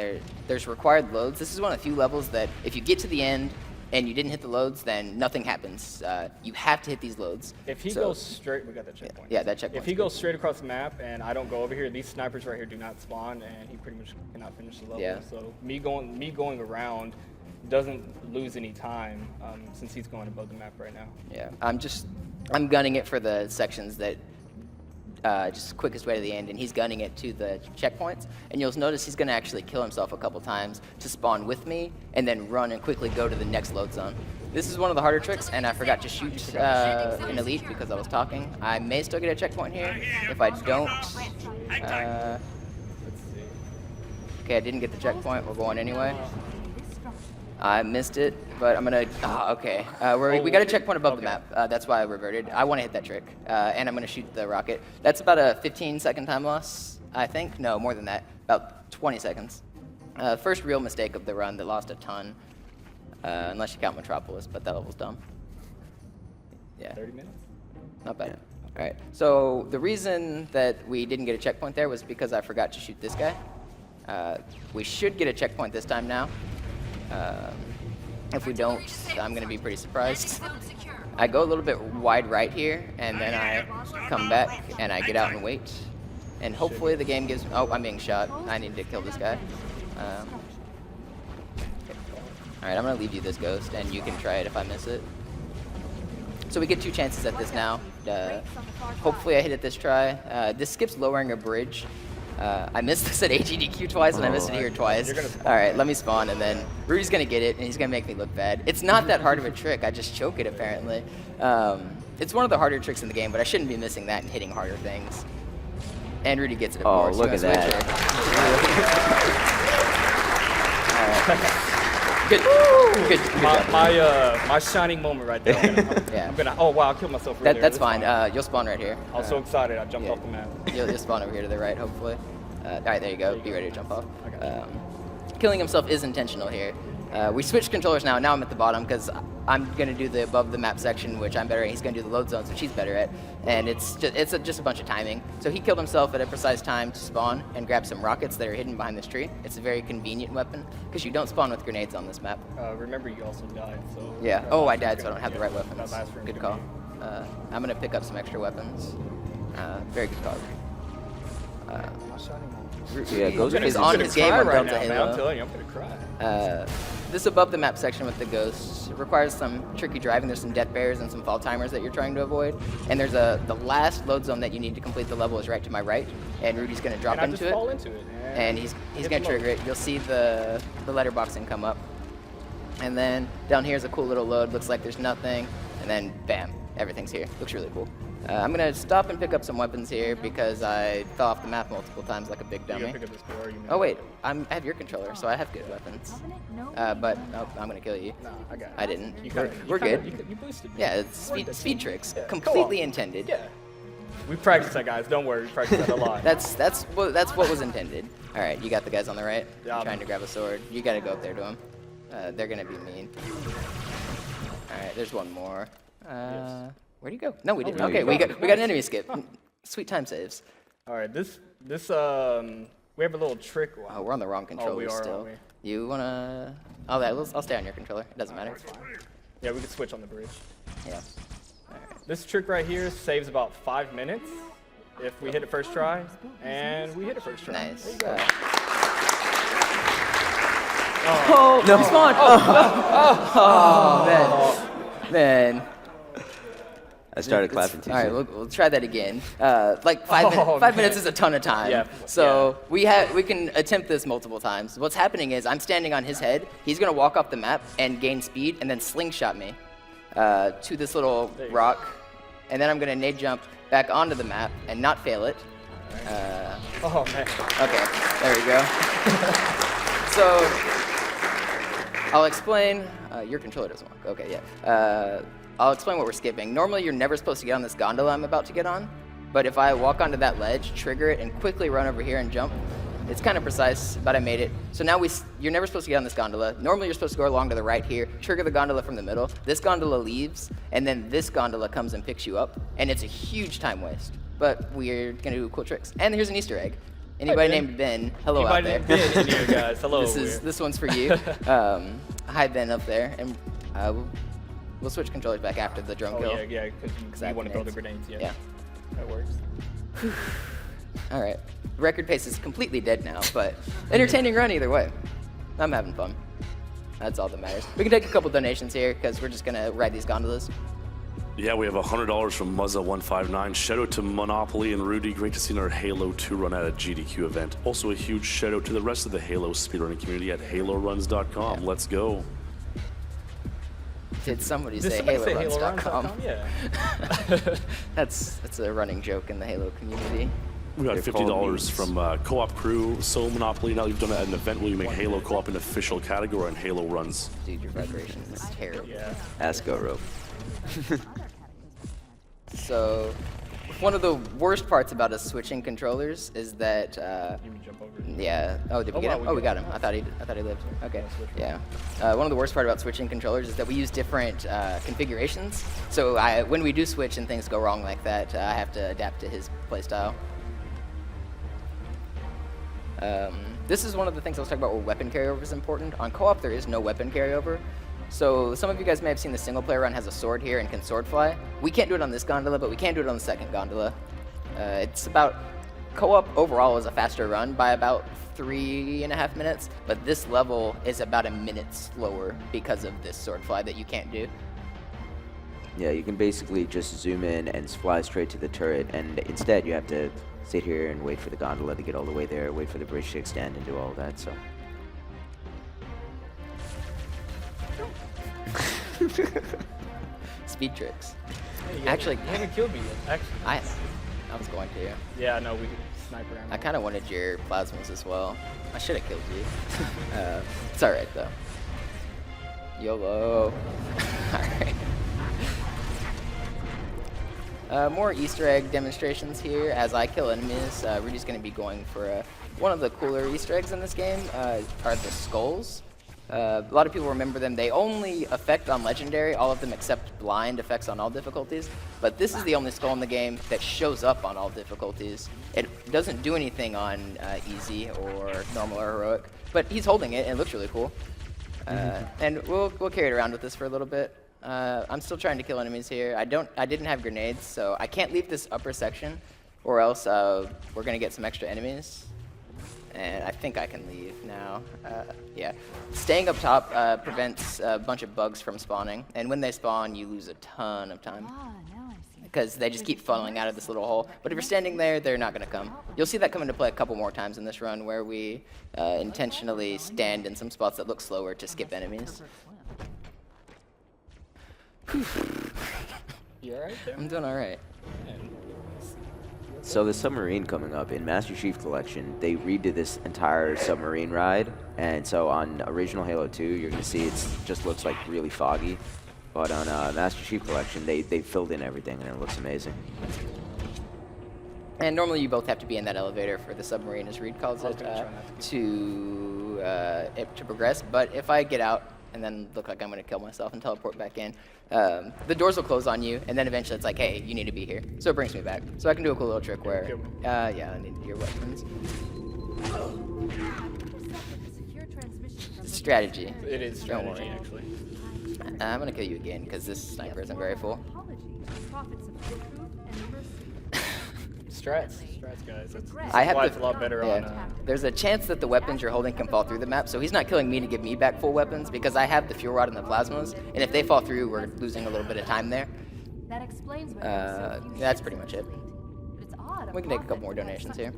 there's required loads. This is one of the few levels that if you get to the end and you didn't hit the loads, then nothing happens. You have to hit these loads. If he goes straight, we got that checkpoint. Yeah, that checkpoint. If he goes straight across the map and I don't go over here, these snipers right here do not spawn, and he pretty much cannot finish the level. Yeah. So me going around doesn't lose any time since he's going above the map right now. Yeah, I'm gunning it for the sections that just quickest way to the end, and he's gunning it to the checkpoints. And you'll notice he's going to actually kill himself a couple times to spawn with me, and then run and quickly go to the next load zone. This is one of the harder tricks, and I forgot to shoot an elite because I was talking. I may still get a checkpoint here. If I don't, Let's see. okay, I didn't get the checkpoint. We're going anyway. I missed it, but I'm gonna. Okay. We got a checkpoint above the map. That's why I reverted. I want to hit that trick, and I'm gonna shoot the rocket. That's about a 15-second time loss, I think. No, more than that. About 20 seconds. First real mistake of the run that lost a ton, unless you count Metropolis, but that level's dumb. Yeah. 30 minutes? Not bad. All right. So the reason that we didn't get a checkpoint there was because I forgot to shoot this guy. We should get a checkpoint this time now. If we don't, I'm going to be pretty surprised. I go a little bit wide right here, and then I come back, and I get out and wait. And hopefully the game gives... Oh, I'm being shot. I need to kill this guy. Alright, I'm going to leave you this ghost, and you can try it if I miss it. So we get 2 chances at this now. Hopefully I hit it this try. This skips lowering a bridge. I missed this at AGDQ twice, and I missed it here twice. All right, let me spawn, and then Rudy's going to get it, and he's going to make me look bad. It's not that hard of a trick. I just choke it, apparently. It's one of the harder tricks in the game, but I shouldn't be missing that and hitting harder things. And Rudy gets it, of course. Oh, look at that. Good job. My shining moment right there. I'm gonna, oh wow, I killed myself earlier. That's fine. You'll spawn right here. I was so excited, I jumped off the map. You'll spawn over here to the right, hopefully. All right, there you go. Be ready to jump off. Killing himself is intentional here. We switched controllers now. Now I'm at the bottom because I'm going to do the above the map section, which I'm better at. He's going to do the load zones, which he's better at. And it's just a bunch of timing. So he killed himself at a precise time to spawn and grab some rockets that are hidden behind this tree. It's a very convenient weapon because you don't spawn with grenades on this map. Remember, you also died, so... Yeah. Oh, I died, so I don't have the right weapons. Good call. I'm going to pick up some extra weapons. Very good call. Yeah, Ghost is on his game on Delta Halo. I'm telling you, I'm gonna cry. This above the map section with the ghosts requires some tricky driving. There's some death bears and some fall timers that you're trying to avoid. And there's the last load zone that you need to complete the level is right to my right. And Rudy's gonna drop into it. Fall into it. And he's gonna trigger it. You'll see the letterboxing come up. And then down here is a cool little load. Looks like there's nothing. And then bam, everything's here. Looks really cool. I'm gonna stop and pick up some weapons here because I fell off the map multiple times like a big dummy. Oh wait, I have your controller, so I have good weapons. But I'm gonna kill you. Nah, I got it. I didn't. We're good. You boosted me. Yeah, it's speed tricks, Yeah, completely intended. Yeah. We practiced that, guys. Don't worry, we practiced that a lot. That's what was intended. All right, you got the guys on the right. Yeah, Trying to grab a sword. You gotta go up there to them. They're gonna be mean. All right, there's one more. Yes. Where'd you go? No, we didn't. no, Okay, you we got got an enemy skip. Sweet time saves. All right, this we have a little trick. Oh, we're on the wrong controller we are, still. aren't we? You wanna? Oh, I'll stay on your controller. It doesn't matter. Yeah, we can switch on the bridge. Yeah. This trick right here saves about 5 minutes if we hit it first try, and we hit it first try. Nice. There you go. Oh no! Spawn! Oh, man. I started clapping too All right, soon. we'll try that again. Like 5 minutes is a ton of time. Yeah, So we can attempt this multiple times. What's happening is I'm standing on his head. He's gonna walk off the map and gain speed, and then slingshot me to this little rock, and then I'm gonna nade jump back onto the map and not fail it, Oh man. Okay, there we go. So, I'll explain. Your controller doesn't work. Okay, yeah. I'll explain what we're skipping. Normally, you're never supposed to get on this gondola I'm about to get on, but if I walk onto that ledge, trigger it, and quickly run over here and jump, it's kind of precise, but I made it. So now you're never supposed to get on this gondola. Normally, you're supposed to go along to the right here, trigger the gondola from the middle. This gondola leaves, and then this gondola comes and picks you up, and it's a huge time waste. But we're gonna do cool tricks. And here's an Easter egg. Anybody named Ben, hello out there. Anybody named Ben in here, guys, hello. This one's for you. Hi Ben up there, and we'll switch controllers back after the drone kill. Yeah, because you want to throw the grenades. Yeah. That works. All right. Record pace is completely dead now, but entertaining run either way. I'm having fun. That's all that matters. We can take a couple donations here because we're just gonna ride these gondolas. Yeah, we have $100 from Muzza159. Shout out to Monopoly and Rudy. Great to see another Halo 2 run at a GDQ event. Also a huge shout out to the rest of the Halo speedrunning community at haloruns.com. Let's go. Did somebody say haloruns.com? Yeah. That's a running joke in the Halo community. We got $50 from Co-op Crew, Soul Monopoly. Now you've done it at an event where you make Halo Co-op an official category on Halo Runs. Dude, your vibration is terrible. Yeah. Ask Go Rope. So, one of the worst parts about us switching controllers is that, You can jump over. yeah. Oh, did we get him? Oh, we got him. I thought he lived. Okay. Yeah. One of the worst part about switching controllers is that we use different configurations. So when we do switch and things go wrong like that, I have to adapt to his playstyle. This is one of the things I was talking about where weapon carryover is important. On co-op, there is no weapon carryover. So some of you guys may have seen the single player run has a sword here and can sword fly. We can't do it on this gondola, but we can do it on the second gondola. It's about, co-op overall is a faster run by about 3.5 minutes, but this level is about a minute slower because of this sword fly that you can't do. Yeah, you can basically just zoom in and fly straight to the turret, and instead you have to sit here and wait for the gondola to get all the way there, wait for the bridge to extend and do all that, so. Speed tricks. Hey, Actually, you haven't killed me yet. Actually. I was going to. Yeah, no, we can snipe around. I kind of wanted your plasmas as well. I should have killed you. It's all right though. YOLO. All right. More Easter egg demonstrations here. As I kill enemies, Rudy's going to be going for one of the cooler Easter eggs in this game. Are the skulls. A lot of people remember them. They only affect on Legendary, all of them except blind effects on all difficulties. But this is the only skull in the game that shows up on all difficulties. It doesn't do anything on easy or normal or heroic, but he's holding it and it looks really cool. And we'll carry it around with us for a little bit. I'm still trying to kill enemies here. I didn't have grenades, so I can't leave this upper section, or else we're gonna get some extra enemies. And I think I can leave now. Yeah. Staying up top prevents a bunch of bugs from spawning. And when they spawn, you lose a ton of time. Because they just keep funneling out of this little hole. But if you're standing there, they're not going to come. You'll see that come into play a couple more times in this run where we intentionally stand in some spots that look slower to skip enemies. You alright there? I'm doing alright. So the submarine coming up in Master Chief Collection, they redid this entire submarine ride, and so on original Halo 2, you're gonna see it just looks like really foggy, but on Master Chief Collection, they filled in everything, and it looks amazing. And normally you both have to be in that elevator for the submarine, as Reed calls it, to progress. But if I get out and then look like I'm going to kill myself and teleport back in, the doors will close on you, and then eventually it's like, hey, you need to be here. So it brings me back. So I can do a cool little trick where, yeah, I need your weapons. It's strategy. It is strategy, actually. I'm going to kill you again, because this sniper isn't very full. Strats, guys. That's I have why to, it's a lot better yeah. on. There's a chance that the weapons you're holding can fall through the map, so he's not killing me to give me back full weapons because I have the fuel rod and the plasmas, and if they fall through, we're losing a little bit of time there. That explains That's pretty much it. We can take a couple more donations here.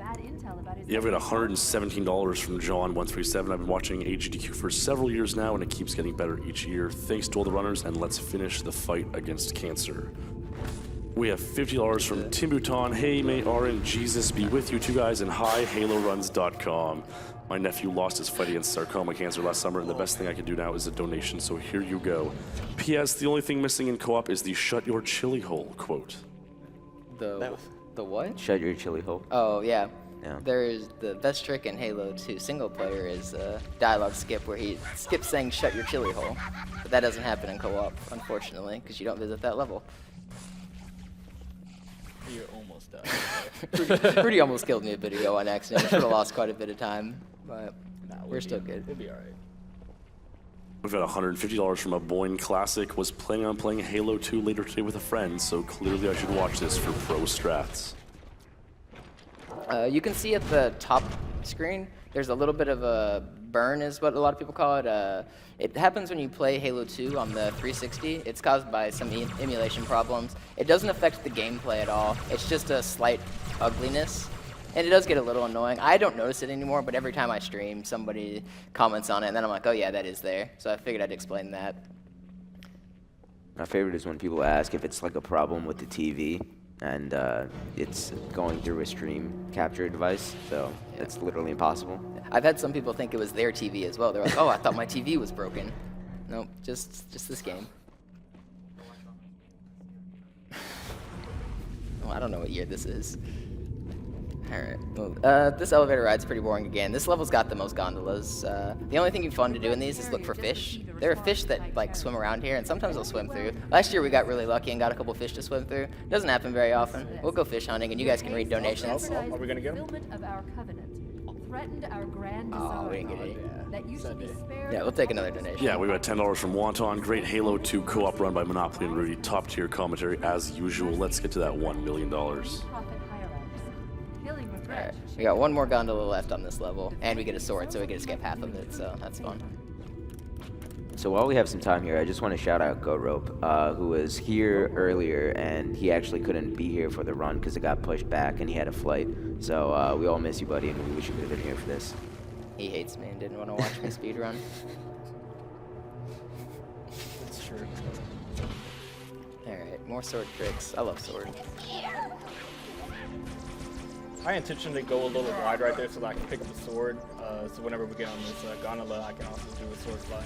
Yeah, we got $117 from John137. I've been watching AGDQ for several years now, and it keeps getting better each year. Thanks to all the runners, and let's finish the fight against cancer. We have $50 from Tim Bouton. Hey, may RN Jesus be with you two guys, and hi, HaloRuns.com. My nephew lost his fight against sarcoma cancer last summer, and the best thing I can do now is a donation, so here you go. P.S. The only thing missing in co-op is the "shut your chili hole" quote. The what? Shut your chili hole. Oh, yeah. Yeah. There's the best trick in Halo 2 single player is dialogue skip, where he skips saying "shut your chili hole," but that doesn't happen in co-op, unfortunately, because you don't visit that level. You almost died. Rudy almost killed me a bit ago on accident. Should have lost quite a bit of time, but we're still good. We'll be all right. We've got $150 from a Boyne Classic. Was planning on playing Halo 2 later today with a friend, so clearly I should watch this for pro strats. You can see at the top screen, there's a little bit of a burn, is what a lot of people call it. It happens when you play Halo 2 on the 360. It's caused by some emulation problems. It doesn't affect the gameplay at all. It's just a slight ugliness, and it does get a little annoying. I don't notice it anymore, but every time I stream, somebody comments on it, and then I'm like, oh yeah, that is there. So I figured I'd explain that. My favorite is when people ask if it's like a problem with the TV, and it's going through a stream capture device, so it's literally impossible. I've had some people think it was their TV as well. They're like, oh, I thought my TV was broken. Nope, just this game. Well, I don't know what year this is. Alright, well, this elevator ride's pretty boring again. This level's got the most gondolas. The only thing fun to do in these is look for fish. There are fish that like swim around here, and sometimes they'll swim through. Last year we got really lucky and got a couple fish to swim through. Doesn't happen very often. We'll go fish hunting, and you guys can read donations. Are we gonna get them? Oh, we didn't get any. That you should be spared. Yeah, we'll take another donation. Yeah, we got $10 from Wonton. Great Halo 2 co-op run by Monopoly and Rudy. Top tier commentary as usual. Let's get to that $1 million. Alright, we got one more gondola left on this level, and we get a sword, so we get to skip half of it, so that's fun. So while we have some time here, I just want to shout out Go Rope, who was here earlier, and he actually couldn't be here for the run because it got pushed back and he had a flight. So we all miss you, buddy, and we wish you could have been here for this. He hates me and didn't want to watch me speedrun. That's true. Alright, more sword tricks. I love sword. I intentionally go a little wide right there so that I can pick up the sword. So whenever we get on this gondola, I can also do a sword fly.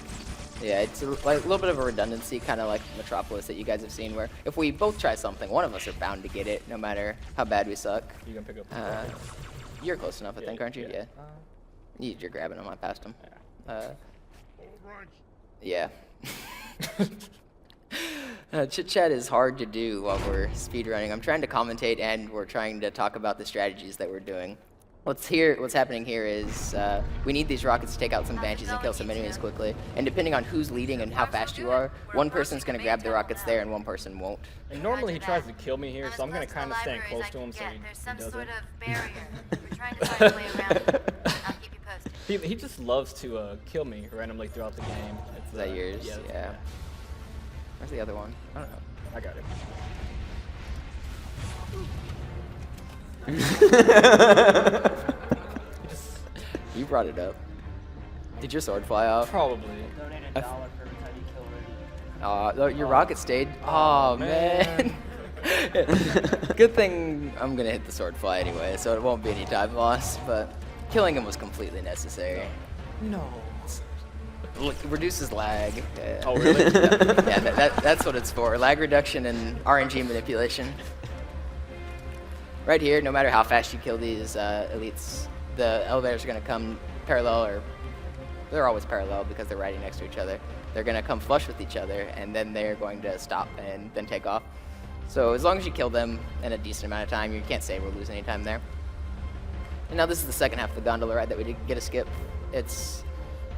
Yeah, it's a little bit of a redundancy, kind of like Metropolis that you guys have seen, where if we both try something, one of us are bound to get it, no matter how bad we suck. You can pick up the sword. You're close enough, I think, aren't you? Yeah. You're grabbing him. I passed him. Yeah. Chit chat is hard to do while we're speedrunning. I'm trying to commentate, and we're trying to talk about the strategies that we're doing. What's happening here is we need these rockets to take out some Banshees and kill some enemies quickly. And depending on who's leading and how fast you are, one person's going to grab the rockets there and one person won't. And normally he tries to kill me here, so I'm going to kind of stand close to him so he doesn't. Sort of barrier. We're trying to find a way around it. I'll keep you posted. He just loves to kill me randomly throughout the game. It's, Is that yours? Yeah. Where's the other one? I don't know. I got it. You brought it up. Did your sword fly off? Probably. Your rocket stayed. Oh man. Good thing I'm gonna hit the sword fly anyway, so it won't be any time loss. But killing him was completely necessary. No. Look, it reduces lag. Oh really? Yeah, that's what it's for. Lag reduction and RNG manipulation. Right here, no matter how fast you kill these elites, the elevators are going to come parallel, or they're always parallel because they're riding next to each other. They're going to come flush with each other, and then they're going to stop and then take off. So as long as you kill them in a decent amount of time, you can't save or lose any time there. And now this is the second half of the gondola ride that we did get a skip.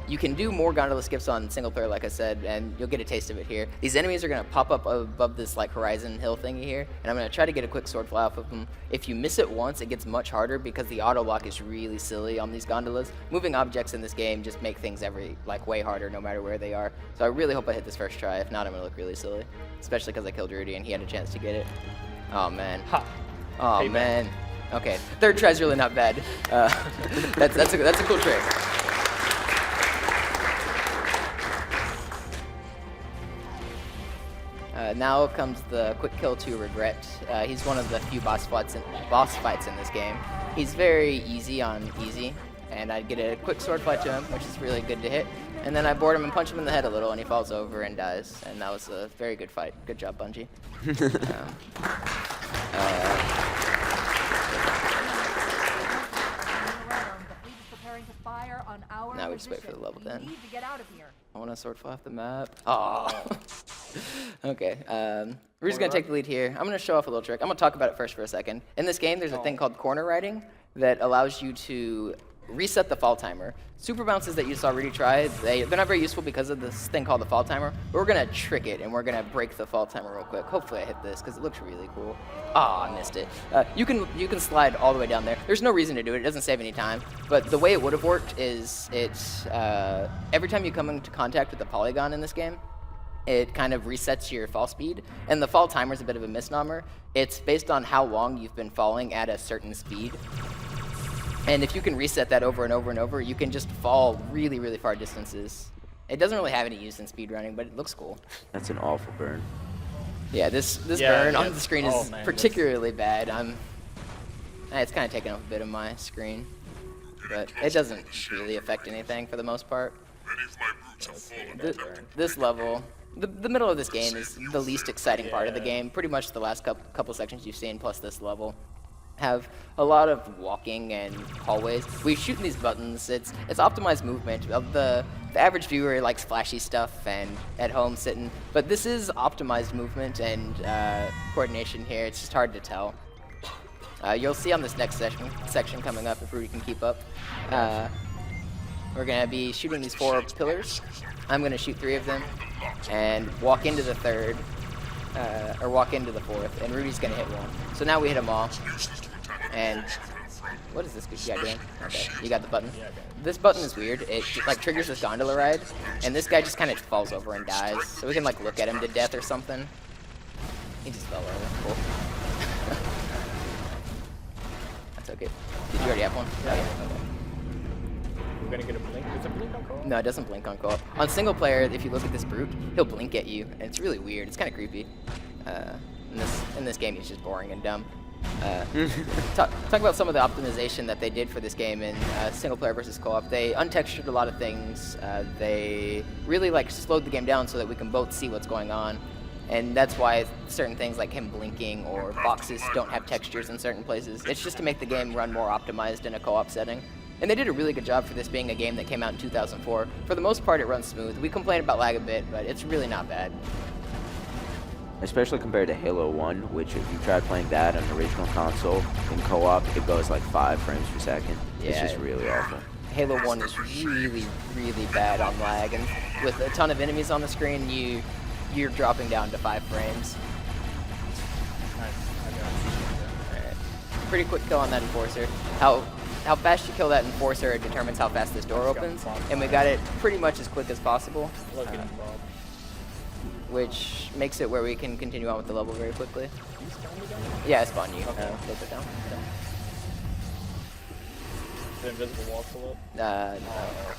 You can do more gondola skips on single player, like I said, and you'll get a taste of it here. These enemies are going to pop up above this like horizon hill thingy here, and I'm going to try to get a quick sword fly off of them. If you miss it once, it gets much harder because the auto lock is really silly on these gondolas. Moving objects in this game just make things way harder no matter where they are. So I really hope I hit this first try. If not, I'm going to look really silly, especially because I killed Rudy and he had a chance to get it. Oh man. Ha. Oh Hey, man. Okay, third try's really not bad. That's a cool trick. Now comes the quick kill to regret. He's one of the few boss fights in this game. He's very easy on easy, and I get a quick sword fight to him, which is really good to hit. And then I board him and punch him in the head a little, and he falls over and dies. And that was a very good fight. Good job, Bungie. Now we just wait for the level 10. I want to sword fly off the map. Oh. Okay. We're just going to take the lead here. I'm going to show off a little trick. I'm going to talk about it first for a second. In this game, there's a thing called corner riding that allows you to reset the fall timer. Super bounces that you saw Rudy try, they're not very useful because of this thing called the fall timer. But we're going to trick it, and we're going to break the fall timer real quick. Hopefully I hit this, because it looks really cool. Ah, I missed it. You can slide all the way down there. There's no reason to do it. It doesn't save any time. But the way it would have worked is every time you come into contact with the polygon in this game, it kind of resets your fall speed. And the fall timer is a bit of a misnomer. It's based on how long you've been falling at a certain speed. And if you can reset that over and over and over, you can just fall really, really far distances. It doesn't really have any use in speedrunning, but it looks cool. That's an awful burn. Yeah, this burn on the screen is particularly bad. It's kind of taking up a bit of my screen, but it doesn't really affect anything for the most part. This level, the middle of this game is the least exciting part of the game. Pretty much the last couple sections you've seen, plus this level, have a lot of walking and hallways. We shoot in these buttons. It's optimized movement. The average viewer likes flashy stuff and at home sitting, but this is optimized movement and coordination here. It's just hard to tell. You'll see on this next section coming up, if Rudy can keep up. We're gonna be shooting these 4 pillars. I'm gonna shoot 3 of them and walk into the 3rd, or walk into the 4th, and Rudy's gonna hit 1. So now we hit them all. And what is this guy doing? Okay, you got the button. This button is weird. It like triggers this gondola ride, and this guy just kind of falls over and dies. So we can like look at him to death or something. He just fell over. Cool. That's okay. Did you already have one? Yeah. Okay. We're gonna get a blink. Does it blink on co-op? No, it doesn't blink on co-op. On single player, if you look at this brute, he'll blink at you, and it's really weird. It's kind of creepy. In this game, he's just boring and dumb. Talk about some of the optimization that they did for this game in single player versus co-op. They untextured a lot of things. They really like slowed the game down so that we can both see what's going on. And that's why certain things like him blinking or boxes don't have textures in certain places. It's just to make the game run more optimized in a co-op setting. And they did a really good job for this being a game that came out in 2004. For the most part, it runs smooth. We complain about lag a bit, but it's really not bad. Especially compared to Halo 1, which if you tried playing that on the original console in co-op, it goes like 5 frames per second. Yeah, it's just really awful. Halo 1 is really, really bad on lag, and with a ton of enemies on the screen, you're dropping down to 5 frames. Nice. Alright. Pretty quick kill on that Enforcer. How fast you kill that Enforcer determines how fast this door opens, and we got it pretty much as quick as possible. Which makes it where we can continue on with the level very quickly. Yeah, I spawn you. Okay. Flip it down. The invisible wall still up? No.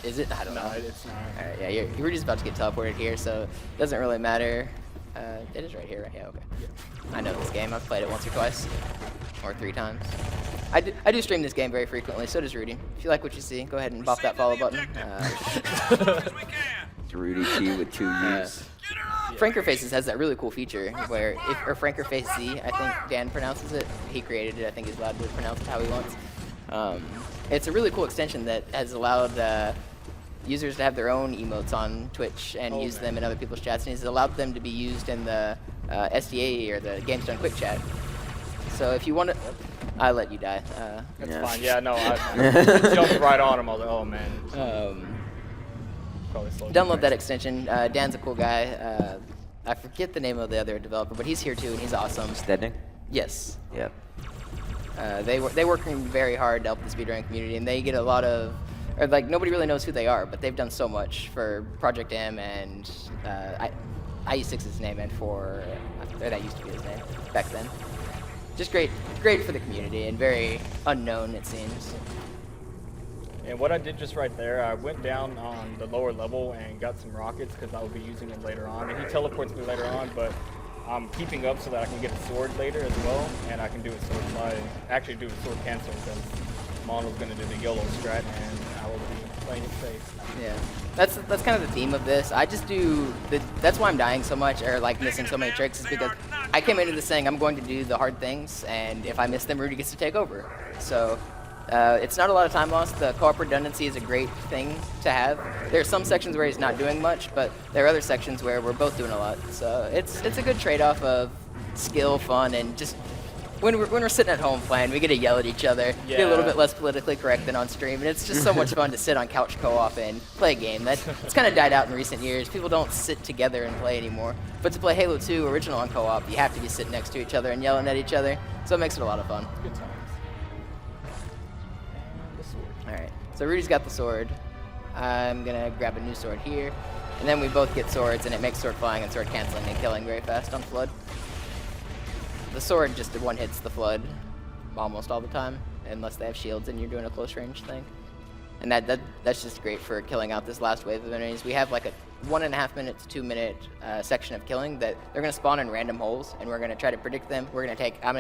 Is it? I don't know. No, it's not. Alright, yeah, you're just about to get teleported here, so it doesn't really matter. It is right here, right? Yeah, okay. Yeah. I know this game. I've played it once or twice. Or 3 times. I do stream this game very frequently, so does Rudy. If you like what you see, go ahead and bop that follow button. It's Rudy T with 2 U's. Franker Faces has that really cool feature where, or Franker Face Z, I think Dan pronounces it. He created it. I think he's allowed to pronounce it how he wants. It's a really cool extension that has allowed users to have their own emotes on Twitch and use them in other people's chats, and he's allowed them to be used in the SDA or the Games Done Quick Chat. So if you want to, I let you die. That's fine. Yeah, no, I jumped right on him. I was like, oh man. Download that extension. Dan's a cool guy. I forget the name of the other developer, but he's here too, and he's awesome. Stedning? Yes. Yep. They working very hard to help the speedrunning community, and they get a lot of, or like nobody really knows who they are, but they've done so much for Project M and IE6's name, and for, or that used to be his name back then. Just great for the community, and very unknown it seems. And what I did just right there, I went down on the lower level and got some rockets because I will be using them later on. And he teleports me later on, but I'm keeping up so that I can get a sword later as well, and I can do a sword fly. Actually, do a sword cancel because Mono's going to do the YOLO strat, and I will be playing it safe. Yeah, that's kind of the theme of this. I just do that's why I'm dying so much or like missing so many tricks is because I came into this saying I'm going to do the hard things, and if I miss them, Rudy gets to take over. So it's not a lot of time lost. The co-op redundancy is a great thing to have. There are some sections where he's not doing much, but there are other sections where we're both doing a lot. So it's a good trade-off of skill, fun, and just when we're sitting at home playing, we get to yell at each other, be a little bit less politically correct than on stream, and it's just so much fun to sit on couch co-op and play a game. It's kind of died out in recent years. People don't sit together and play anymore. But to play Halo 2 original on co-op, you have to be sitting next to each other and yelling at each other, so it makes it a lot of fun. Good times. The sword. All right, so Rudy's got the sword. I'm gonna grab a new sword here, and then we both get swords, and it makes sword flying and sword canceling and killing very fast on Flood. The sword just one-hits the Flood almost all the time, unless they have shields and you're doing a close range thing. And that's just great for killing out this last wave of enemies. We have like a 1.5 minute to 2 minute section of killing that they're gonna spawn in random holes, and we're gonna try to predict them. I'm gonna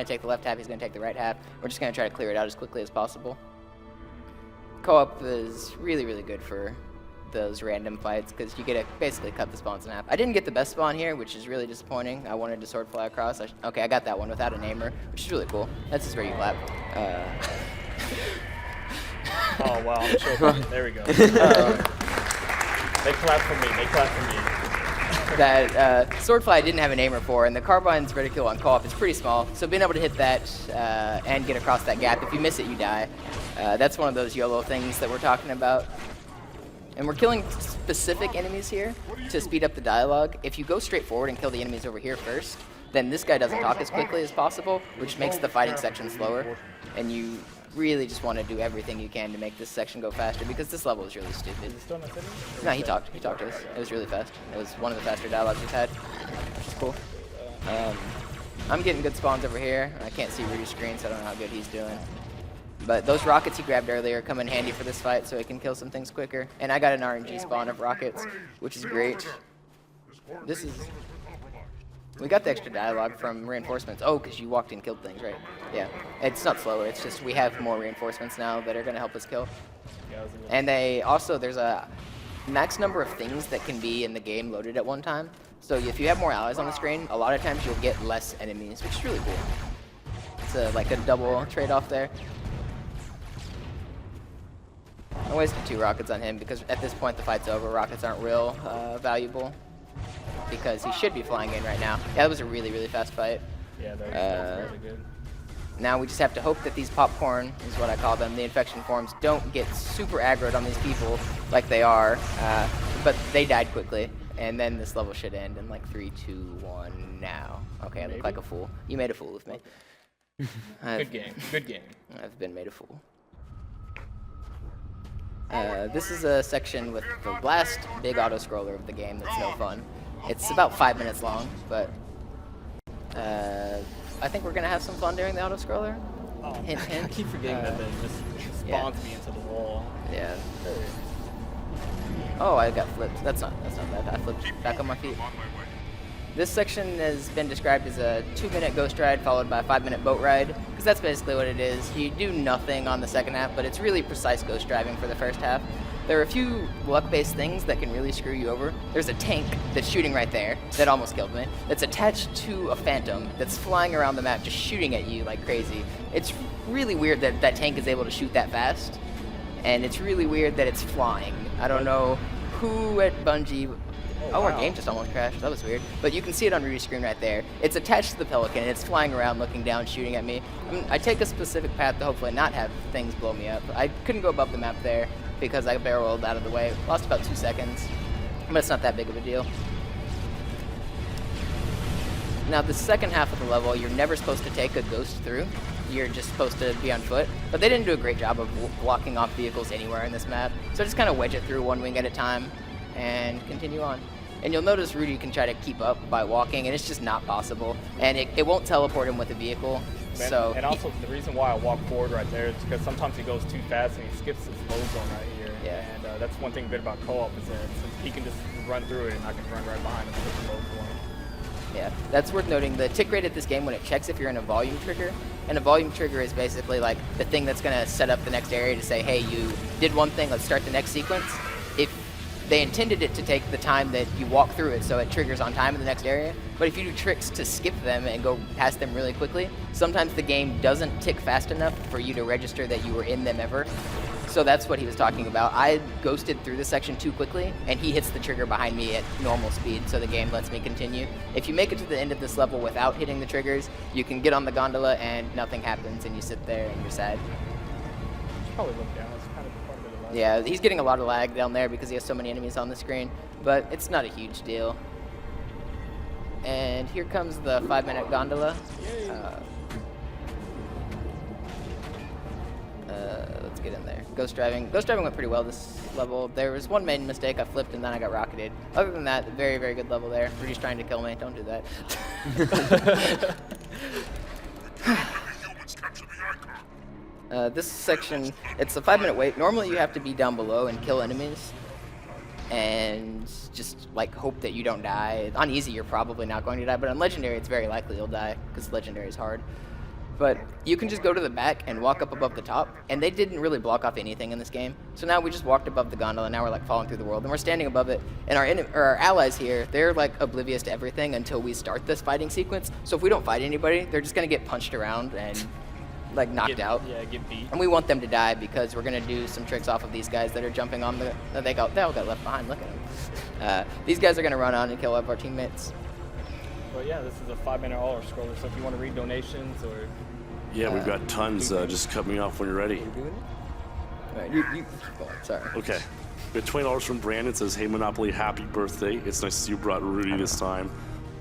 take the left half, he's gonna take the right half. We're just gonna try to clear it out as quickly as possible. Co-op is really, really good for those random fights because you get to basically cut the spawns in half. I didn't get the best spawn here, which is really disappointing. I wanted to sword fly across. Okay, I got that one without an aimer, which is really cool. That's just where you clap. Oh wow, I'm choking. There we go. They clap for me. They clap for me. That swordfly I didn't have an aimer for, and the carbine's reticule on co-op is pretty small, so being able to hit that and get across that gap, if you miss it, you die. That's one of those YOLO things that we're talking about. And we're killing specific enemies here to speed up the dialogue. If you go straight forward and kill the enemies over here first, then this guy doesn't talk as quickly as possible, which makes the fighting section slower. And you really just want to do everything you can to make this section go faster because this level is really stupid. No, he talked to us. It was really fast. It was one of the faster dialogues we've had, which is cool. I'm getting good spawns over here. I can't see Rudy's screen, so I don't know how good he's doing. But those rockets he grabbed earlier come in handy for this fight so he can kill some things quicker. And I got an RNG spawn of rockets, which is great. We got the extra dialogue from reinforcements. Oh, because you walked in and killed things, right? Yeah. It's not slower, it's just we have more reinforcements now that are going to help us kill. And there's a max number of things that can be in the game loaded at one time. So if you have more allies on the screen, a lot of times you'll get less enemies, which is really cool. It's like a double trade-off there. I wasted 2 rockets on him because at this point the fight's over. Rockets aren't real valuable because he should be flying in right now. Yeah, that was a really, really fast fight. Yeah, that was really good. Now we just have to hope that these popcorn, is what I call them, the infection forms, don't get super aggroed on these people like they are, but they died quickly. And then this level should end in like 3, 2, 1 now. Okay, I look like a fool. You made a fool of me. Good game, good game. I've been made a fool. This is a section with the last big auto-scroller of the game that's no fun. It's about 5 minutes long, but I think we're going to have some fun during the auto-scroller. Oh, hint, hint. I keep forgetting that just spawns me into the wall. Yeah. Oh, I got flipped. That's not bad. I flipped back on my feet. This section has been described as a 2-minute ghost ride followed by a 5-minute boat ride, because that's basically what it is. You do nothing on the second half, but it's really precise ghost driving for the first half. There are a few luck-based things that can really screw you over. There's a tank that's shooting right there that almost killed me. That's attached to a phantom that's flying around the map just shooting at you like crazy. It's really weird that that tank is able to shoot that fast, and it's really weird that it's flying. I don't know who at Bungie... Oh, our game just almost crashed. That was weird. But you can see it on Rudy's screen right there. It's attached to the Pelican, and it's flying around, looking down, shooting at me. I take a specific path to hopefully not have things blow me up. I couldn't go above the map there because I barreled out of the way. Lost about 2 seconds, but it's not that big of a deal. Now, the second half of the level, you're never supposed to take a ghost through. You're just supposed to be on foot. But they didn't do a great job of blocking off vehicles anywhere in this map. So just kind of wedge it through one wing at a time and continue on. And you'll notice Rudy can try to keep up by walking, and it's just not possible. And it won't teleport him with a vehicle. So and also, the reason why I walk forward right there is because sometimes he goes too fast and he skips his load zone right here. Yeah. And that's one thing good about co-op is that he can just run through it and I can run right behind him with the load zone. Yeah, that's worth noting. The tick rate at this game when it checks if you're in a volume trigger, and a volume trigger is basically like the thing that's going to set up the next area to say, hey, you did one thing, let's start the next sequence. If they intended it to take the time that you walk through it, so it triggers on time in the next area. But if you do tricks to skip them and go past them really quickly, sometimes the game doesn't tick fast enough for you to register that you were in them ever. So that's what he was talking about. I ghosted through the section too quickly, and he hits the trigger behind me at normal speed, so the game lets me continue. If you make it to the end of this level without hitting the triggers, you can get on the gondola and nothing happens, and you sit there and you're sad. Probably look down. It's kind of part of the lag. Yeah, he's getting a lot of lag down there because he has so many enemies on the screen, but it's not a huge deal. And here comes the 5-minute gondola. Let's get in there. Ghost driving went pretty well this level. There was one main mistake, I flipped and then I got rocketed. Other than that, very, very good level there. Rudy's trying to kill me, don't do that. This section, it's a 5-minute wait. Normally you have to be down below and kill enemies and just like hope that you don't die. On easy you're probably not going to die, but on legendary it's very likely you'll die because legendary is hard. But you can just go to the back and walk up above the top, and they didn't really block off anything in this game. So now we just walked above the gondola, now we're like falling through the world, and we're standing above it, and our allies here, they're like oblivious to everything until we start this fighting sequence. So if we don't fight anybody, they're just gonna get punched around and like knocked out. Yeah, get beat. And we want them to die because we're gonna do some tricks off of these guys that are jumping on the, they all got left behind, look at them. These guys are gonna run on and kill up our teammates. Well, yeah, this is a 5-minute all scroller, so if you want to read donations or... Yeah, we've got tons. Just cut me off when you're ready. All right, you keep going, sorry. Okay. We have $20 from Brandon. It says, hey, Monopoly, happy birthday. It's nice to see you brought Rudy this time.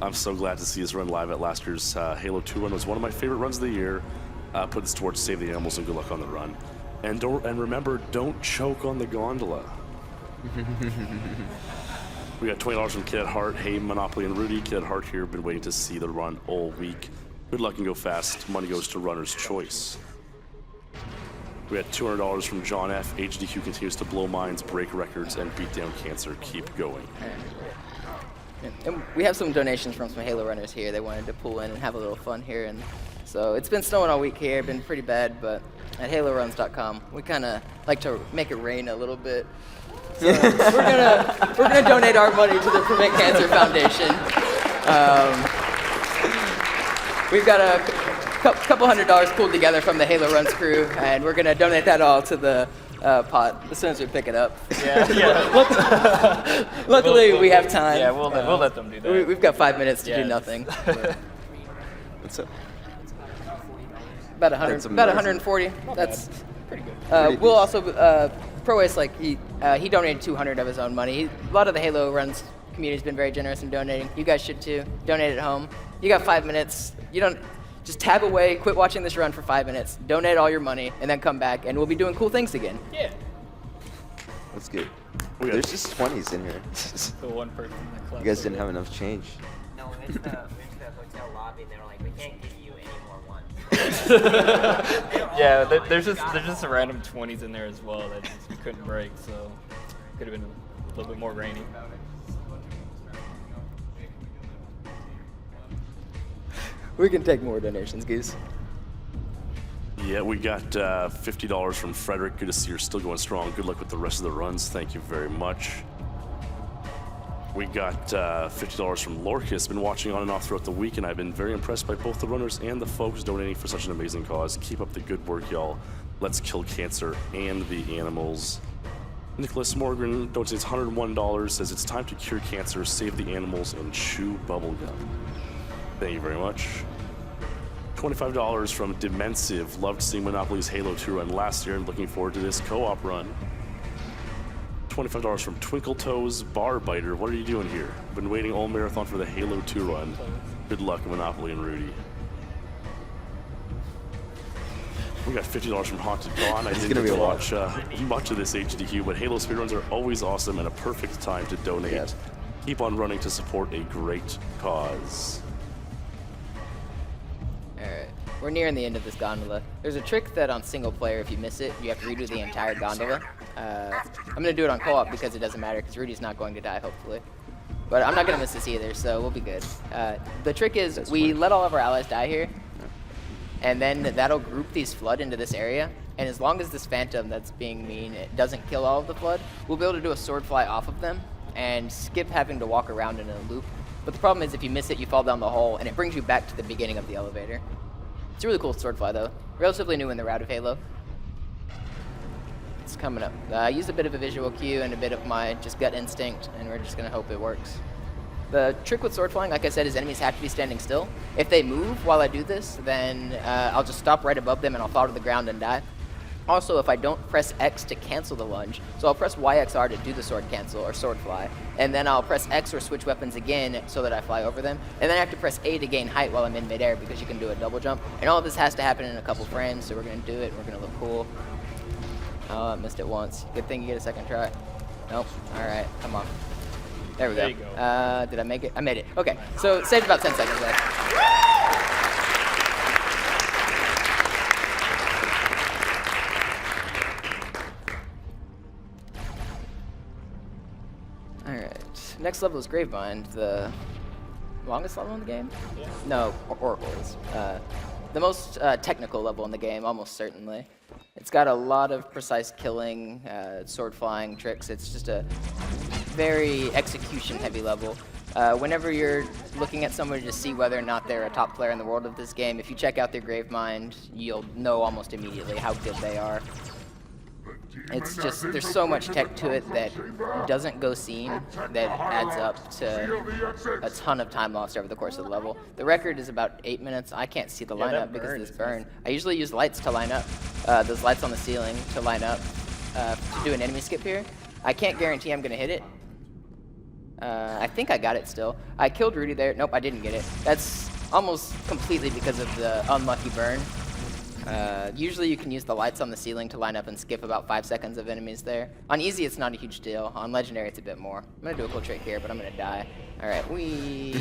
I'm so glad to see us run live at last year's Halo 2 run. It was one of my favorite runs of the year. Put this towards Save the Animals and good luck on the run. And remember, don't choke on the gondola. We got $20 from Kid at Heart. Hey, Monopoly and Rudy. Kid at Heart here. Been waiting to see the run all week. Good luck and go fast. Money goes to runner's choice. We had $200 from John F. AGDQ continues to blow minds, break records, and beat down cancer. Keep going. And we have some donations from some Halo runners here. They wanted to pull in and have a little fun here. And so it's been snowing all week here, been pretty bad, but at HaloRuns.com, we kind of like to make it rain a little bit. So we're gonna donate our money to the Prevent Cancer Foundation. We've got a couple $100 pulled together from the Halo Runs crew, and we're gonna donate that all to the pot as soon as we pick it up. Yeah. Luckily, we have time. Yeah, we'll let them do that. We've got 5 minutes to do nothing. What's up? About 100, That's about amazing. 140. That's pretty good. we'll also Pro Ace, like he donated 200 of his own money. A lot of the Halo Runs community's been very generous in donating. You guys should too. Donate at home. You got 5 minutes. You don't just tab away. Quit watching this run for 5 minutes. Donate all your money and then come back, and we'll be doing cool things again. Yeah. That's good. Okay. There's just 20s in here. The one person in the club. You guys didn't have enough change. No, we went to the hotel lobby and they were like, we can't give you any more ones. Yeah, there's just a random 20s in there as well that just we couldn't break, so could have been a little bit more rainy. We can take more donations, Goose. Yeah, we got $50 from Frederick. Good to see you're still going strong. Good luck with the rest of the runs. Thank you very much. We got $50 from Lorcus. Been watching on and off throughout the week, and I've been very impressed by both the runners and the folks donating for such an amazing cause. Keep up the good work, y'all. Let's kill cancer and the animals. Nicholas Morgan donates $101. Says it's time to cure cancer, save the animals, and chew bubblegum. Thank you very much. $25 from Dimensive. Loved seeing Monopoly's Halo 2 run last year and looking forward to this co-op run. $25 from Twinkle Toes Arbiter. What are you doing here? Been waiting all marathon for the Halo 2 run. Good luck, Monopoly and Rudy. We got $50 from Haunted Dawn. I didn't get to watch much of this HDQ, but Halo speedruns are always awesome and a perfect time to donate. Yeah. Keep on running to support a great cause. Alright, we're nearing the end of this gondola. There's a trick that on single player, if you miss it, you have to redo the entire gondola. I'm going to do it on co-op because it doesn't matter, because Rudy's not going to die, hopefully. But I'm not going to miss this either, so we'll be good. The trick is we let all of our allies die here, and then that'll group these Flood into this area. And as long as this Phantom that's being mean it doesn't kill all of the Flood, we'll be able to do a sword fly off of them and skip having to walk around in a loop. But the problem is if you miss it, you fall down the hole, and it brings you back to the beginning of the elevator. It's a really cool sword fly, though. Relatively new in the route of Halo. It's coming up. I used a bit of a visual cue and a bit of my just gut instinct, and we're just going to hope it works. The trick with sword flying, like I said, is enemies have to be standing still. If they move while I do this, then I'll just stop right above them and I'll fall to the ground and die. Also, if I don't press X to cancel the lunge, so I'll press YXR to do the sword cancel or sword fly, and then I'll press X or switch weapons again so that I fly over them, and then I have to press A to gain height while I'm in midair because you can do a double jump. And all of this has to happen in a couple frames, so we're going to do it, we're going to look cool. Oh, I missed it once. Good thing you get a second try. Nope. Alright, come on. There we go. There you go. Did I make it? I made it. Okay, so saved about 10 seconds there. Alright, next level is Gravemind, the longest level in the game? Yeah. No, Oracle is. The most technical level in the game, almost certainly. It's got a lot of precise killing, sword flying tricks. It's just a very execution-heavy level. Whenever you're looking at somebody to see whether or not they're a top player in the world of this game, if you check out their Gravemind, you'll know almost immediately how good they are. It's just, there's so much tech to it that doesn't go seen that adds up to a ton of time lost over the course of the level. The record is about 8 minutes. I can't see the lineup because of this burn. I usually use lights to line up, those lights on the ceiling to line up to do an enemy skip here. I can't guarantee I'm going to hit it. I think I got it still. I killed Rudy there. Nope, I didn't get it. That's almost completely because of the unlucky burn. Usually you can use the lights on the ceiling to line up and skip about 5 seconds of enemies there. On easy, it's not a huge deal. On legendary, it's a bit more. I'm going to do a cool trick here, but I'm going to die. Alright, wee.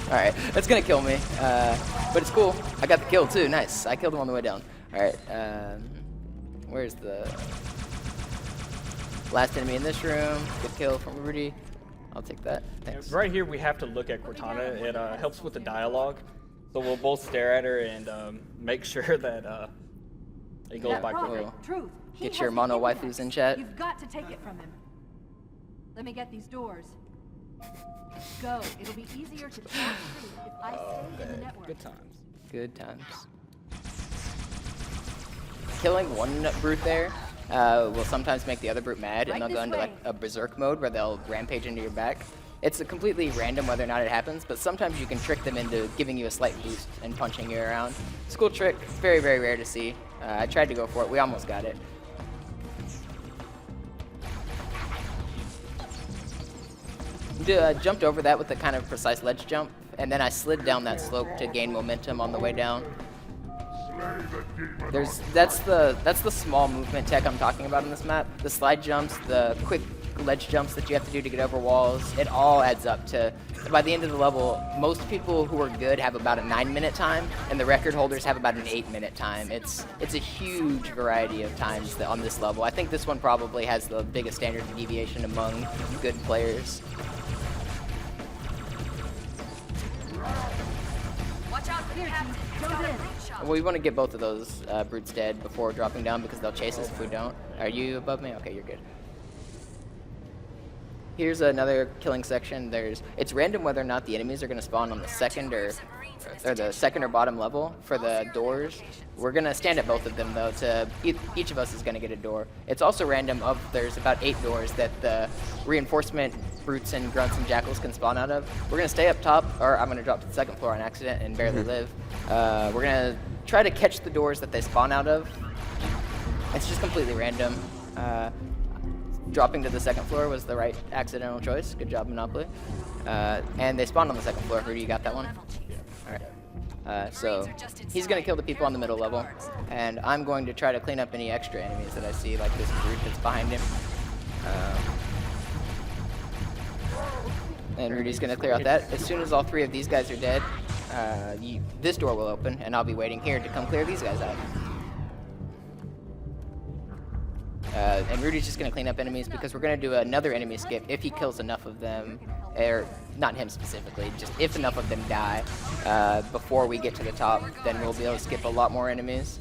Alright, that's going to kill me. But it's cool. I got the kill too. Nice. I killed him on the way down. Alright, where's the last enemy in this room? Good kill from Rudy. I'll take that. Thanks. Right here, we have to look at Cortana. It helps with the dialogue. So we'll both stare at her and make sure that it goes by quickly. Truth. Get your mono waifus in chat. You've got to take it from him. Let me get these doors. Go. It'll be easier to track Truth if I stay in the network. Good times. Good times. Killing one brute there will sometimes make the other brute mad, and they'll go into like a berserk mode where they'll rampage into your back. It's completely random whether or not it happens, but sometimes you can trick them into giving you a slight boost and punching you around. It's a cool trick. Very, very rare to see. I tried to go for it. We almost got it. Jumped over that with a kind of precise ledge jump, and then I slid down that slope to gain momentum on the way down. That's the small movement tech I'm talking about in this map. The slide jumps, the quick ledge jumps that you have to do to get over walls, it all adds up to, by the end of the level, most people who are good have about a 9-minute time, and the record holders have about an 8-minute time. It's a huge variety of times on this level. I think this one probably has the biggest standard deviation among good players. Watch out for the captain. Well, we want to get both of those brutes dead before dropping down because they'll chase us if we don't. Are you above me? Okay, you're good. Here's another killing section. It's random whether or not the enemies are going to spawn on the second or the second or bottom level for the doors. We're going to stand at both of them though. Each of us is going to get a door. It's also random there's about 8 doors that the reinforcement brutes and grunts and jackals can spawn out of. We're going to stay up top, or I'm going to drop to the second floor on accident and barely live. We're going to try to catch the doors that they spawn out of. It's just completely random. Dropping to the second floor was the right accidental choice. Good job, Monopoly. And they spawned on the second floor. Rudy, you got that one? Yeah. All right. So he's going to kill the people on the middle level, and I'm going to try to clean up any extra enemies that I see, like this brute that's behind him. And Rudy's going to clear out that. As soon as all 3 of these guys are dead, this door will open, and I'll be waiting here to come clear these guys out. And Rudy's just going to clean up enemies because we're going to do another enemy skip if he kills enough of them or not him specifically, just if enough of them die before we get to the top, then we'll be able to skip a lot more enemies.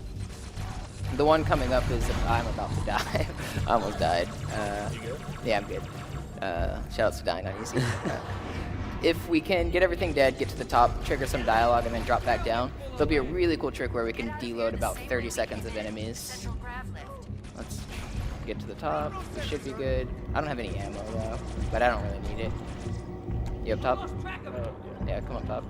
The one coming up is, I'm about to die. I almost died. Yeah, I'm good. Shoutouts to dying on easy. If we can get everything dead, get to the top, trigger some dialogue, and then drop back down, there'll be a really cool trick where we can deload about 30 seconds of enemies. Let's get to the top. We should be good. I don't have any ammo though, but I don't really need it. You up top? Yeah, come up top.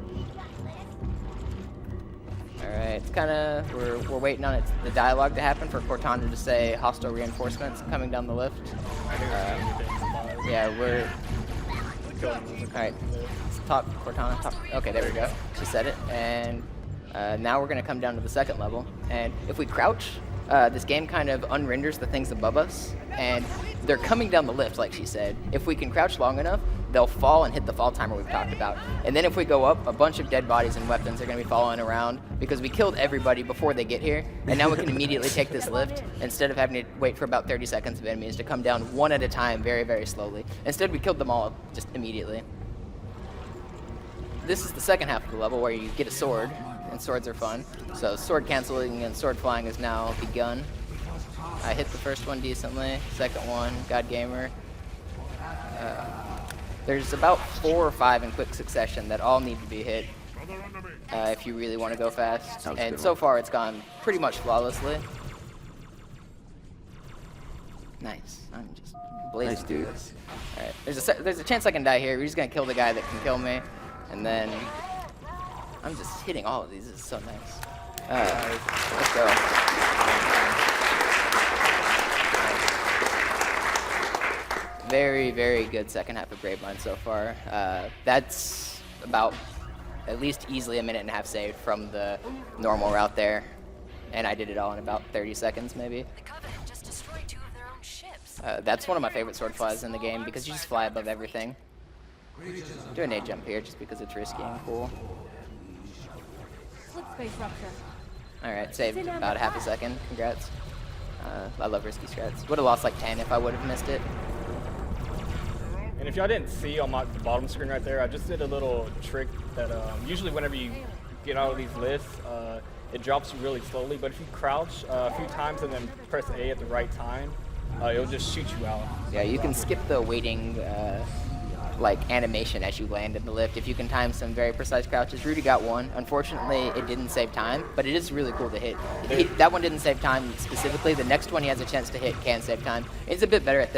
Alright, it's kinda, we're waiting on the dialogue to happen for Cortana to say hostile reinforcements coming down the lift. Yeah, we're... Alright, top, Cortana, top. Okay, there we go. She said it. And now we're gonna come down to the second level. And if we crouch, this game kind of unrenders the things above us. And they're coming down the lift, like she said. If we can crouch long enough, they'll fall and hit the fall timer we've talked about. And then if we go up, a bunch of dead bodies and weapons are going to be following around because we killed everybody before they get here. And now we can immediately take this lift instead of having to wait for about 30 seconds of enemies to come down one at a time very, very slowly. Instead, we killed them all just immediately. This is the second half of the level where you get a sword, and swords are fun. So sword canceling and sword flying has now begun. I hit the first one decently, second one, God Gamer. There's about 4 or 5 in quick succession that all need to be hit if you really want to go fast. And so far it's gone pretty much flawlessly. Nice. I'm just blazing through this. Alright, there's a chance I can die here. We're just going to kill the guy that can kill me. And then I'm just hitting all of these. This is so nice. Let's go. Very, very good second half of Gravemind so far. That's about at least easily a minute and a half saved from the normal route there. And I did it all in about 30 seconds maybe. The Covenant just destroyed 2 of their own ships. That's one of my favorite sword flies in the game because you just fly above everything. Do an A jump here just because it's risky and cool. Slip space rupture. Alright, saved about half a second. Congrats. I love risky strats. Would have lost like 10 if I would have missed it. And if y'all didn't see on the bottom screen right there, I just did a little trick that usually whenever you get out of these lifts, it drops you really slowly. But if you crouch a few times and then press A at the right time, it'll just shoot you out. Yeah, you can skip the waiting like animation as you land in the lift if you can time some very precise crouches. Rudy got one. Unfortunately, it didn't save time, but it is really cool to hit. That one didn't save time specifically. The next one he has a chance to hit can save time. He's a bit better at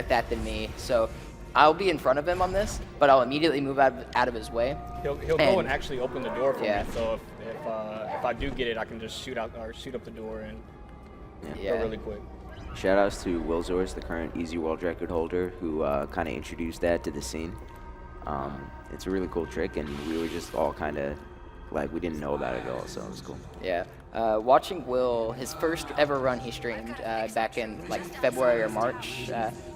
that than me, so I'll be in front of him on this, but I'll immediately move out of his way. He'll go and actually open the door for me. So if I do get it, I can just shoot up the door and go really quick. Shoutouts to Will Zors, the current Easy World Record holder, who kind of introduced that to the scene. It's a really cool trick, and we were just all kind of like, we didn't know about it at all, so it was cool. Yeah. Watching Will, his first ever run he streamed back in like February or March,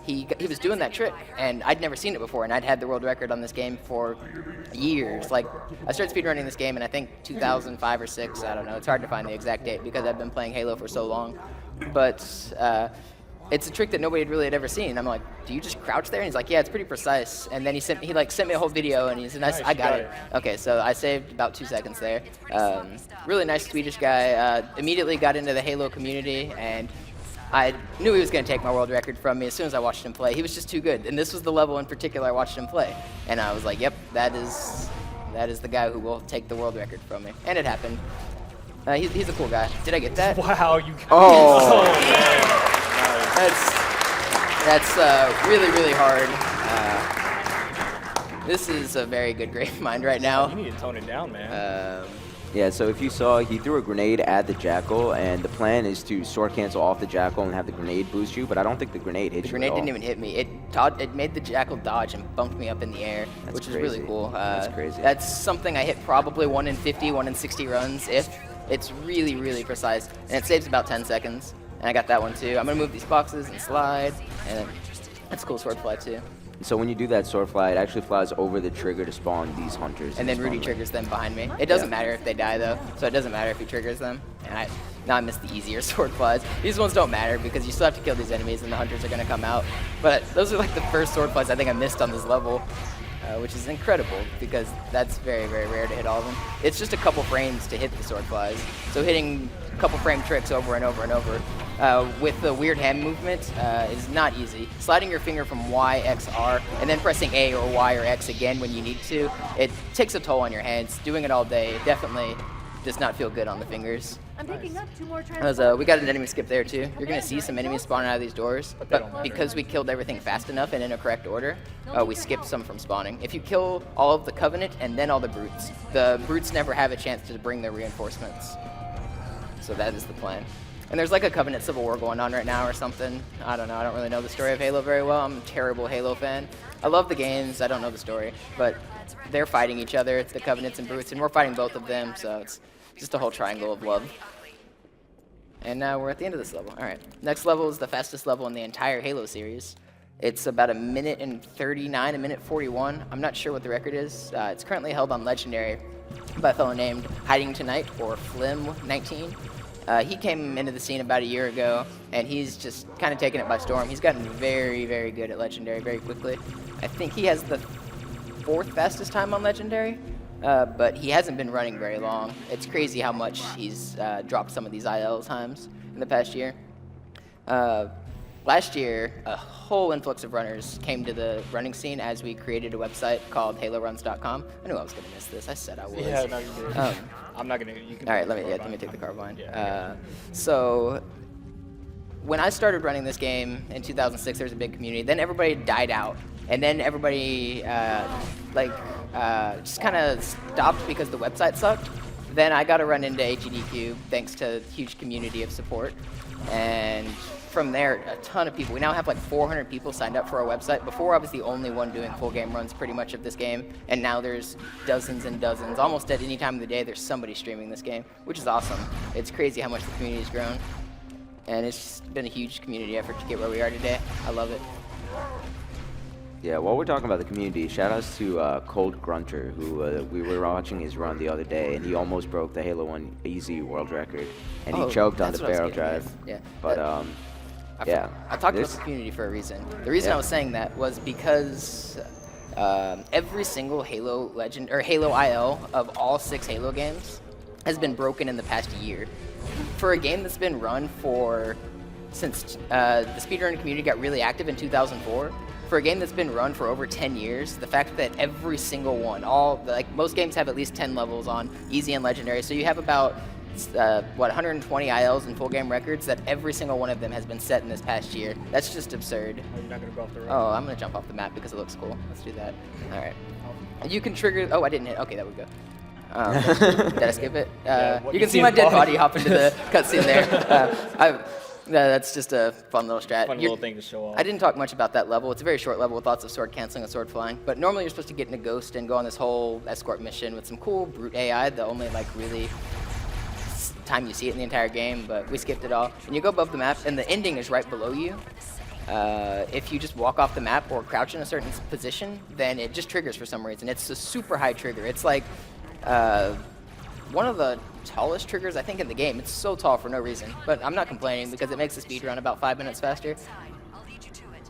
he was doing that trick, and I'd never seen it before, and I'd had the world record on this game for years. Like, I started speedrunning this game in I think 2005 or 6, I don't know. It's hard to find the exact date because I've been playing Halo for so long. But it's a trick that nobody had ever seen. I'm like, do you just crouch there? And he's like, yeah, it's pretty precise. And then he sent me a whole video, and he said, I got it. Okay, so I saved about 2 seconds there. Really nice Swedish guy. Immediately got into the Halo community, and I knew he was going to take my world record from me as soon as I watched him play. He was just too good, and this was the level in particular I watched him play. And I was like, yep, that is the guy who will take the world record from me. And it happened. He's a cool guy. Did I get that? Wow, you. Oh. That's really, really hard. This is a very good Gravemind right now. You need to tone it down, man. Yeah, so if you saw, he threw a grenade at the Jackal, and the plan is to sword cancel off the Jackal and have the grenade boost you, but I don't think the grenade hit you. The grenade didn't even hit me. It made the Jackal dodge and bumped me up in the air, which is really cool. That's crazy. That's something I hit probably 1 in 50, 1 in 60 runs, if. It's really, really precise, and it saves about 10 seconds. And I got that one too. I'm gonna move these boxes and slide, and that's a cool sword fly too. So when you do that sword fly, it actually flies over the trigger to spawn these hunters. And then Rudy triggers them behind me. It doesn't matter if they die though, so it doesn't matter if he triggers them. And now I missed the easier sword flies. These ones don't matter because you still have to kill these enemies and the hunters are gonna come out. But those are like the first sword flies I think I missed on this level. which is incredible because that's very, very rare to hit all of them. It's just a couple frames to hit the sword flies. So hitting a couple frame tricks over and over and over with the weird hand movement is not easy. Sliding your finger from Y, X, R, and then pressing A or Y or X again when you need to, it takes a toll on your hands. Doing it all day definitely does not feel good on the fingers. I'm picking up 2 more transports. We got an enemy skip there too. You're going to see some enemies spawning out of these doors, but because we killed everything fast enough and in a correct order, we skipped some from spawning. If you kill all of the Covenant and then all the brutes never have a chance to bring their reinforcements. So that is the plan. And there's like a Covenant Civil War going on right now or something. I don't know. I don't really know the story of Halo very well. I'm a terrible Halo fan. I love the games. I don't know the story. But they're fighting each other. It's the Covenants and brutes, and we're fighting both of them. So it's just a whole triangle of love. And now we're at the end of this level. All right. Next level is the fastest level in the entire Halo series. It's about 1:39, 1:41. I'm not sure what the record is. It's currently held on Legendary by a fellow named Hiding Tonight, or Flim19. He came into the scene about a year ago, and he's just kind of taken it by storm. He's gotten very, very good at Legendary very quickly. I think he has the 4th fastest time on Legendary, but he hasn't been running very long. It's crazy how much he's dropped some of these IL times in the past year. Last year, a whole influx of runners came to the running scene as we created a website called HaloRuns.com. I knew I was going to miss this. I said I was. Yeah, no, you did. I'm not going to. You can. All right, let me take the carbine. Yeah. So when I started running this game in 2006, there was a big community. Then everybody died out, and then everybody just kind of stopped because the website sucked. Then I got to run into AGDQ thanks to a huge community of support, and from there, a ton of people. We now have like 400 people signed up for our website. Before, I was the only one doing full game runs pretty much of this game, and now there's dozens and dozens. Almost at any time of the day, there's somebody streaming this game, which is awesome. It's crazy how much the community's grown, and it's just been a huge community effort to get where we are today. I love it. Yeah, while we're talking about the community, shout outs to Cold Grunter, who we were watching his run the other day, and he almost broke the Halo 1 Easy world record, and he choked on the barrel drive. Yeah. But yeah. I talked about the community for a reason. The reason I was saying that was because every single Halo Legend or Halo IL of all 6 Halo games has been broken in the past year. For a game that's been run since the speedrunning community got really active in 2004, for a game that's been run for over 10 years, the fact that every single one, most games have at least 10 levels on Easy and Legendary, so you have about 120 ILs and full game records that every single one of them has been set in this past year. That's just absurd. Are you not going to go off the road? Oh, I'm going to jump off the map because it looks cool. Let's do that. All right. You can trigger. Oh, I didn't hit. Okay, that would go. Did I skip it? You can see my dead body hop into the cutscene there. That's just a fun little strat. Fun little thing to show off. I didn't talk much about that level. It's a very short level with lots of sword canceling and sword flying. But normally you're supposed to get in a ghost and go on this whole escort mission with some cool brute AI, the only really time you see it in the entire game, but we skipped it all. And you go above the map, and the ending is right below you. If you just walk off the map or crouch in a certain position, then it just triggers for some reason. It's a super high trigger. It's like one of the tallest triggers I think in the game. It's so tall for no reason, but I'm not complaining because it makes the speed run about 5 minutes faster.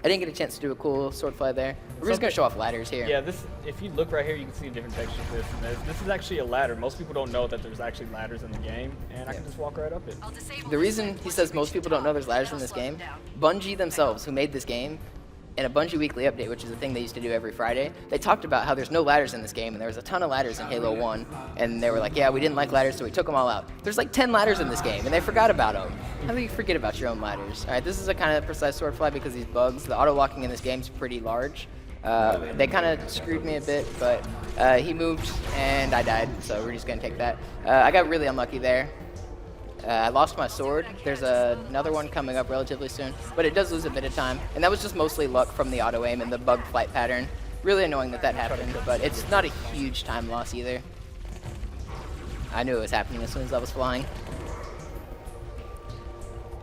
I didn't get a chance to do a cool sword fly there. We're just going to show off ladders here. Yeah, if you look right here, you can see different textures of this. And this is actually a ladder. Most people don't know that there's actually ladders in the game, and I can just walk right up it. The reason he says most people don't know there's ladders in this game, Bungie themselves, who made this game, in a Bungie Weekly Update, which is a thing they used to do every Friday, they talked about how there's no ladders in this game, and there was a ton of ladders in Halo 1, and they were like, yeah, we didn't like ladders, so we took them all out. There's like 10 ladders in this game, and they forgot about them. How do you forget about your own ladders? All right, this is a kind of precise sword fly because these bugs. The auto-locking in this game is pretty large. They kind of screwed me a bit, but he moved, and I died, so we're just going to take that. I got really unlucky there. I lost my sword. There's another one coming up relatively soon, but it does lose a bit of time. And that was just mostly luck from the auto-aim and the bug flight pattern. Really annoying that happened, but it's not a huge time loss either. I knew it was happening as soon as I was flying.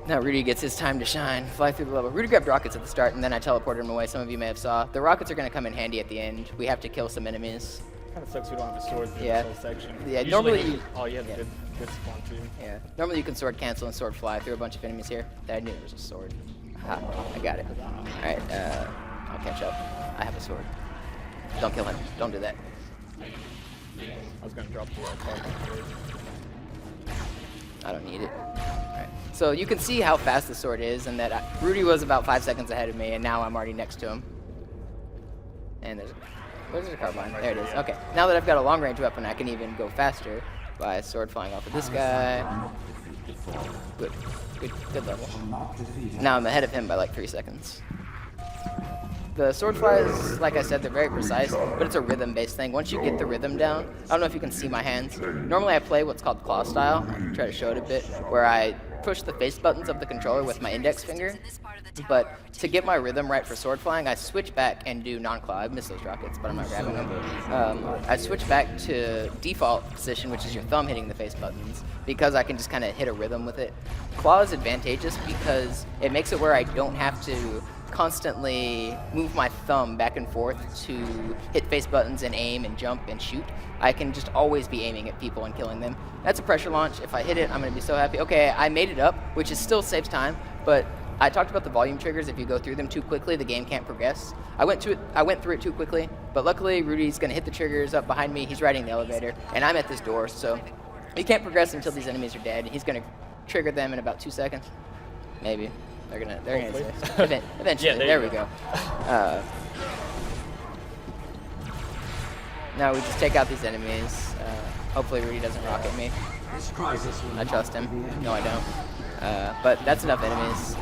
Now Rudy gets his time to shine, fly through the level. Rudy grabbed rockets at the start, and then I teleported him away. Some of you may have saw. The rockets are going to come in handy at the end. We have to kill some enemies. Kind of sucks we don't have a sword through Yeah. this whole section. Yeah, Usually, normally- oh, you have yeah. good spawn too. Yeah. Normally you can sword cancel and sword fly through a bunch of enemies here. I knew there was a sword. Aha, I got it. Alright, I'll catch up. I have a sword. Don't kill him. Don't do that. I was gonna drop the car. I don't need it. Alright. So you can see how fast the sword is, and that Rudy was about 5 seconds ahead of me, and now I'm already next to him. And where's the carbine? There it is. Okay. Now that I've got a long range weapon, I can even go faster by a sword flying off of this guy. Good level. Now I'm ahead of him by like 3 seconds. The sword flies, like I said, they're very precise, but it's a rhythm-based thing. Once you get the rhythm down, I don't know if you can see my hands. Normally I play what's called claw style. I'll try to show it a bit, where I push the face buttons of the controller with my index finger. But to get my rhythm right for sword flying, I switch back and do non-claw. I miss those rockets, but I'm not grabbing them. I switch back to default position, which is your thumb hitting the face buttons, because I can just kind of hit a rhythm with it. Claw is advantageous because it makes it where I don't have to constantly move my thumb back and forth to hit face buttons and aim and jump and shoot. I can just always be aiming at people and killing them. That's a pressure launch. If I hit it, I'm going to be so happy. Okay, I made it up, which is still saves time, but I talked about the volume triggers. If you go through them too quickly, the game can't progress. I went through it too quickly, but luckily Rudy's going to hit the triggers up behind me. He's riding the elevator, and I'm at this door, so he can't progress until these enemies are dead. He's going to trigger them in about 2 seconds, maybe. They're gonna eventually. Yeah, there we go. Now we just take out these enemies. Hopefully Rudy doesn't rocket me. I trust him. No, I don't. But that's enough enemies.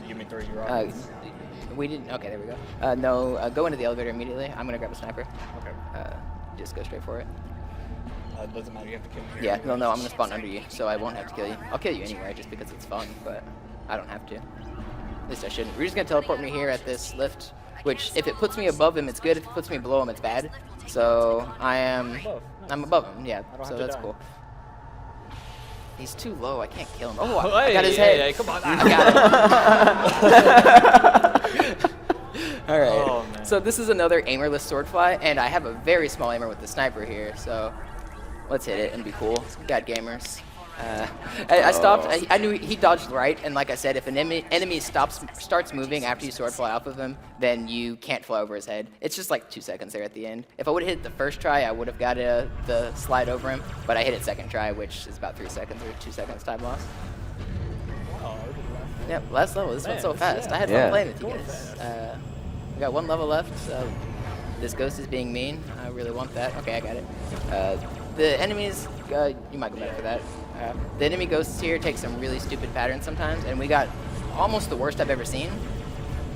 You mean 3 rockets? We didn't. Okay, there we go. No, go into the elevator immediately. I'm gonna grab a sniper. Okay. Just go straight for it. It doesn't matter, you have to kill me here. Yeah, no, I'm gonna spawn under you, so I won't have to kill you. I'll kill you anyway, just because it's fun, but I don't have to. At least I shouldn't. Rudy's gonna teleport me here at this lift, which if it puts me above him, it's good. If it puts me below him, it's bad. So I'm above him, yeah, so that's cool. He's too low, I can't kill him. Oh, I got his head. Hey, come on. I got it. All right, Oh, man. so this is another aimerless swordfly, and I have a very small aimer with the sniper here, so let's hit it and be cool. God gamers. I stopped. I knew he dodged right, and like I said, if an enemy starts moving after you sword fly off of him, then you can't fly over his head. It's just like 2 seconds there at the end. If I would have hit it the first try, I would have got the slide over him, but I hit it second try, which is about 3 seconds or 2 seconds time loss. Yep, last level. This one's so fast. I had fun playing with you guys. We got 1 level left, so this ghost is being mean. I really want that. Okay, I got it. The enemies, you might go back for that. The enemy ghosts here take some really stupid patterns sometimes, and we got almost the worst I've ever seen.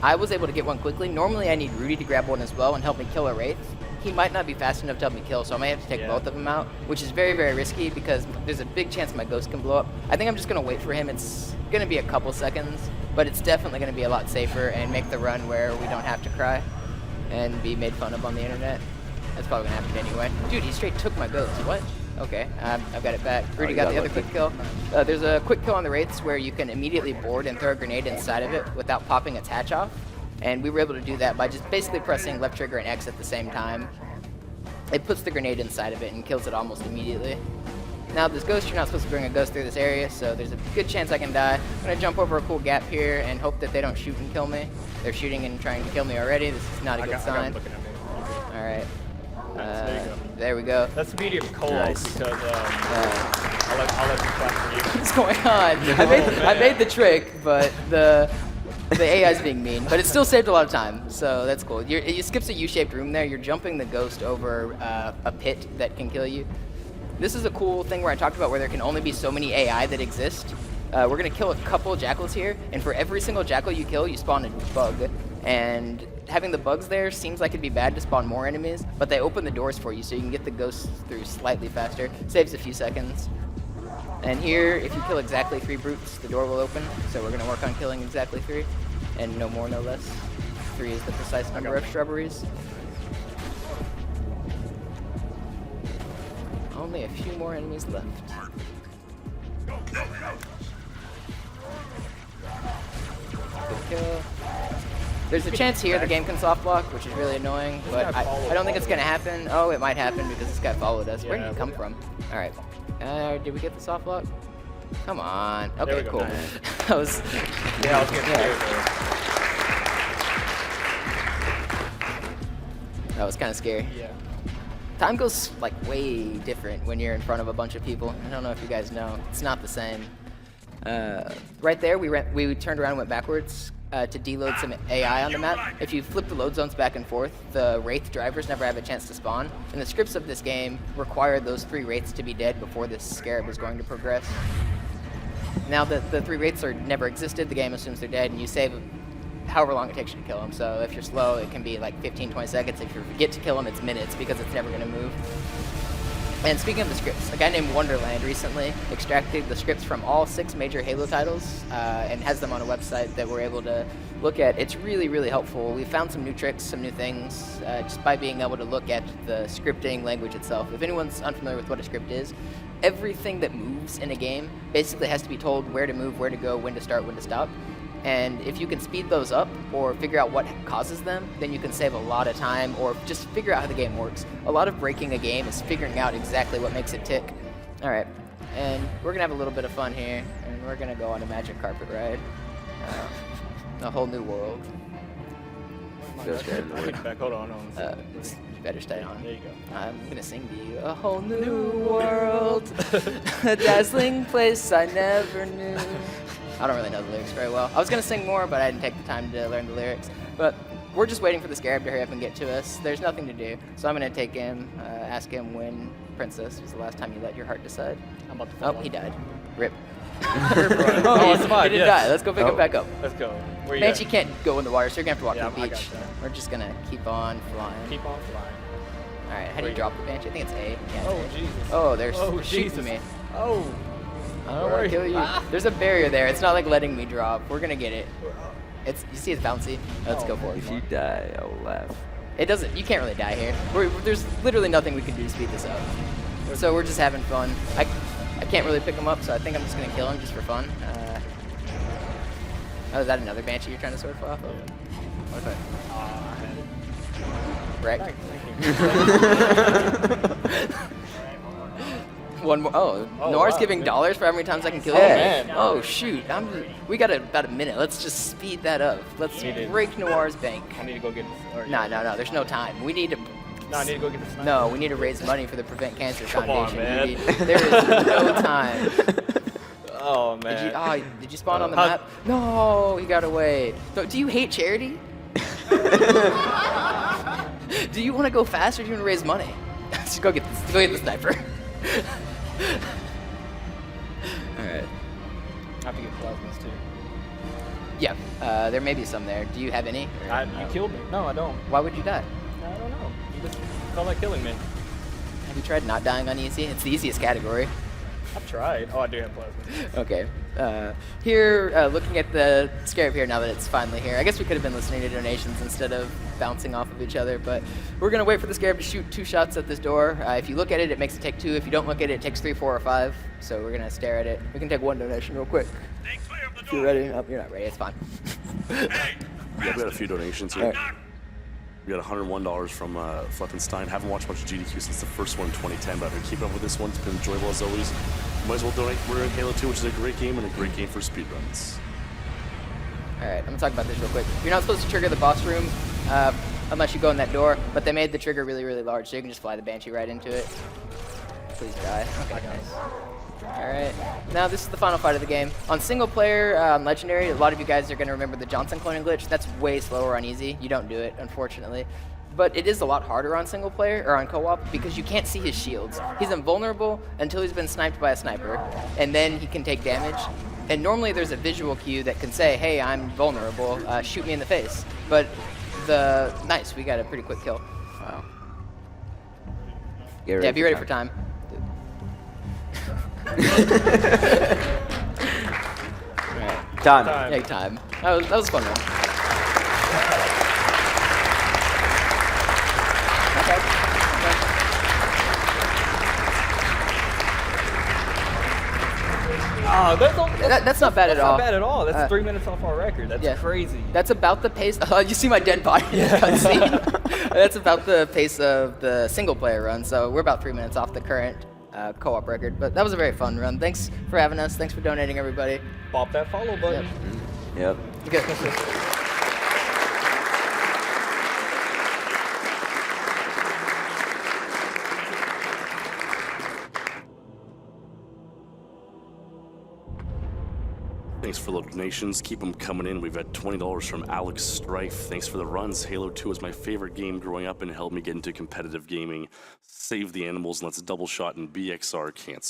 I was able to get one quickly. Normally I need Rudy to grab one as well and help me kill a Wraith. He might not be fast enough to help me kill, so I may have to take both of them out, which is very, very risky because there's a big chance my ghost can blow up. I think I'm just going to wait for him. It's going to be a couple seconds, but it's definitely going to be a lot safer and make the run where we don't have to cry and be made fun of on the internet. That's probably going to happen anyway. Dude, he straight took my ghost. What? Okay, I've got it back. Rudy got the other quick kill. There's a quick kill on the Wraiths where you can immediately board and throw a grenade inside of it without popping its hatch off. And we were able to do that by just basically pressing left trigger and X at the same time. It puts the grenade inside of it and kills it almost immediately. Now this ghost, you're not supposed to bring a ghost through this area, so there's a good chance I can die. I'm gonna jump over a cool gap here and hope that they don't shoot and kill me. They're shooting and trying to kill me already. This is not a good sign. All right. There we go. That's the beauty of co-op because I'll let you clap for you. What's going on? I made the trick, but the AI is being mean, but it still saved a lot of time, so that's cool. You skips a U-shaped room there. You're jumping the ghost over a pit that can kill you. This is a cool thing where I talked about where there can only be so many AI that exist. We're gonna kill a couple jackals here, and for every single jackal you kill, you spawn a bug. And having the bugs there seems like it'd be bad to spawn more enemies, but they open the doors for you so you can get the ghosts through slightly faster. Saves a few seconds. And here, if you kill exactly 3 brutes, the door will open. So we're gonna work on killing exactly 3, and no more, no less. 3 is the precise number of shrubberies. Only a few more enemies left. Good kill. There's a chance here the game can soft block, which is really annoying, but I don't think it's gonna happen. Oh, it might happen because this guy followed us. Where did he come from? All right. Did we get the soft block? Come on. Okay, cool. That was. Yeah, I was getting That was kind of scary. Yeah. Time goes like way different when you're in front of a bunch of people. I don't know if you guys know. It's not the same. Right there, we turned around and went backwards to deload some AI on the map. If you flip the load zones back and forth, the Wraith drivers never have a chance to spawn. And the scripts of this game require those 3 Wraiths to be dead before this Scarab is going to progress. Now that the 3 Wraiths never existed, the game assumes they're dead, and you save however long it takes you to kill them. So if you're slow, it can be like 15, 20 seconds. If you forget to kill them, it's minutes because it's never going to move. And speaking of the scripts, a guy named Wonderland recently extracted the scripts from all 6 major Halo titles and has them on a website that we're able to look at. It's really, really helpful. We found some new tricks, some new things, just by being able to look at the scripting language itself. If anyone's unfamiliar with what a script is, everything that moves in a game basically has to be told where to move, where to go, when to start, when to stop. And if you can speed those up or figure out what causes them, then you can save a lot of time or just figure out how the game works. A lot of breaking a game is figuring out exactly what makes it tick. All right, and we're gonna have a little bit of fun here, and we're gonna go on a magic carpet ride. A whole new world. Feels good. I hit back. Hold on. You better stay on. There you go. I'm gonna sing to you. A whole new world, a dazzling place I never knew. I don't really know the lyrics very well. I was gonna sing more, but I didn't take the time to learn the lyrics. But we're just waiting for the Scarab to hurry up and get to us. There's nothing to do, so I'm gonna take him, ask him when, Princess, was the last time you let your heart decide. I'm about to fall Oh, he died. Rip. Oh, it's fine. He didn't die. Let's go pick him back up. Let's go. Where you Banshee at? can't go in the water, so you're gonna have to walk Yeah, to the I beach. got that. We're just gonna keep on flying. Keep on flying. All right, how do Where you you drop the Banshee? I think it's A. Yeah, Oh, it's A. Jesus. Oh, they're Oh, shooting Jesus. me. Oh. I don't want to kill you. There's a barrier there. It's not like letting me drop. We're gonna get it. It's, you see it's bouncy. Let's go for it. If you die, I will laugh. It doesn't, you can't really die here. There's literally nothing we can do to speed this up. So we're just having fun. I can't really pick him up, so I think I'm just gonna kill him just for fun. Oh, is that another Banshee you're trying to sword fly off of? What if I... Wreck. One more. Oh, Noir's wow, giving man. dollars for how many times I can kill Oh, you. man. Oh shoot! We got about a minute. Let's just speed that up. Let's Need it. break Noir's bank. I need to go get this. Or, No. There's no time. We need to. No, I need to go get this. No, we need to raise money for the Prevent Cancer Come on, Foundation. man. There is no time. Oh man. Did you spawn on the map? No, he got away. Do you hate charity? Do you want to go fast or do you want to raise money? Just go get the sniper. All right. I have to get plasmas too. Yeah, there may be some there. Do you have any? Or- You killed me. No, I don't. Why would you die? I don't know. You just call that killing me. Have you tried not dying on easy? It's the easiest category. I've tried. Oh, I do have plasmas. Okay. Here, looking at the Scarab here now that it's finally here. I guess we could have been listening to donations instead of bouncing off of each other, but we're going to wait for the Scarab to shoot 2 shots at this door. If you look at it, it makes it take 2. If you don't look at it, it takes 3, 4, or 5. So we're going to stare at it. We can take 1 donation real quick. If you're ready. Oh, you're not ready. It's fine. Yeah, we got a few donations here. All right. We got $101 from Flippenstein. Haven't watched much of GDQ since the first one in 2010, but I've been keeping up with this one. It's been enjoyable as always. Might as well donate. We're in Halo 2, which is a great game and a great game for speedruns. All right, I'm going to talk about this real quick. You're not supposed to trigger the boss room unless you go in that door, but they made the trigger really, really large, so you can just fly the Banshee right into it. Please die. Okay, nice. Alright, now this is the final fight of the game. On single player, on Legendary, a lot of you guys are going to remember the Johnson cloning glitch. That's way slower on easy. You don't do it, unfortunately. But it is a lot harder on single player, or on co-op, because you can't see his shields. He's invulnerable until he's been sniped by a sniper, and then he can take damage. And normally there's a visual cue that can say, hey, I'm vulnerable, shoot me in the face. But nice, we got a pretty quick kill. Wow. Yeah, be ready for time. Time. Yeah, time. That was fun, man. Oh, That's not bad at all. Not bad at all. That's 3 minutes off our record. That's yeah. crazy. That's about the pace. You see my dead body in the cutscene. That's about the pace of the single player run. So we're about 3 minutes off the current co-op record. But that was a very fun run. Thanks for having us. Thanks for donating, everybody. Bop that follow button. Yep. Good. Thanks for the donations. Keep them coming in. We've had $20 from Alex Strife. Thanks for the runs. Halo 2 was my favorite game growing up and helped me get into competitive gaming. Save the animals and let's double shot in BXR. Can't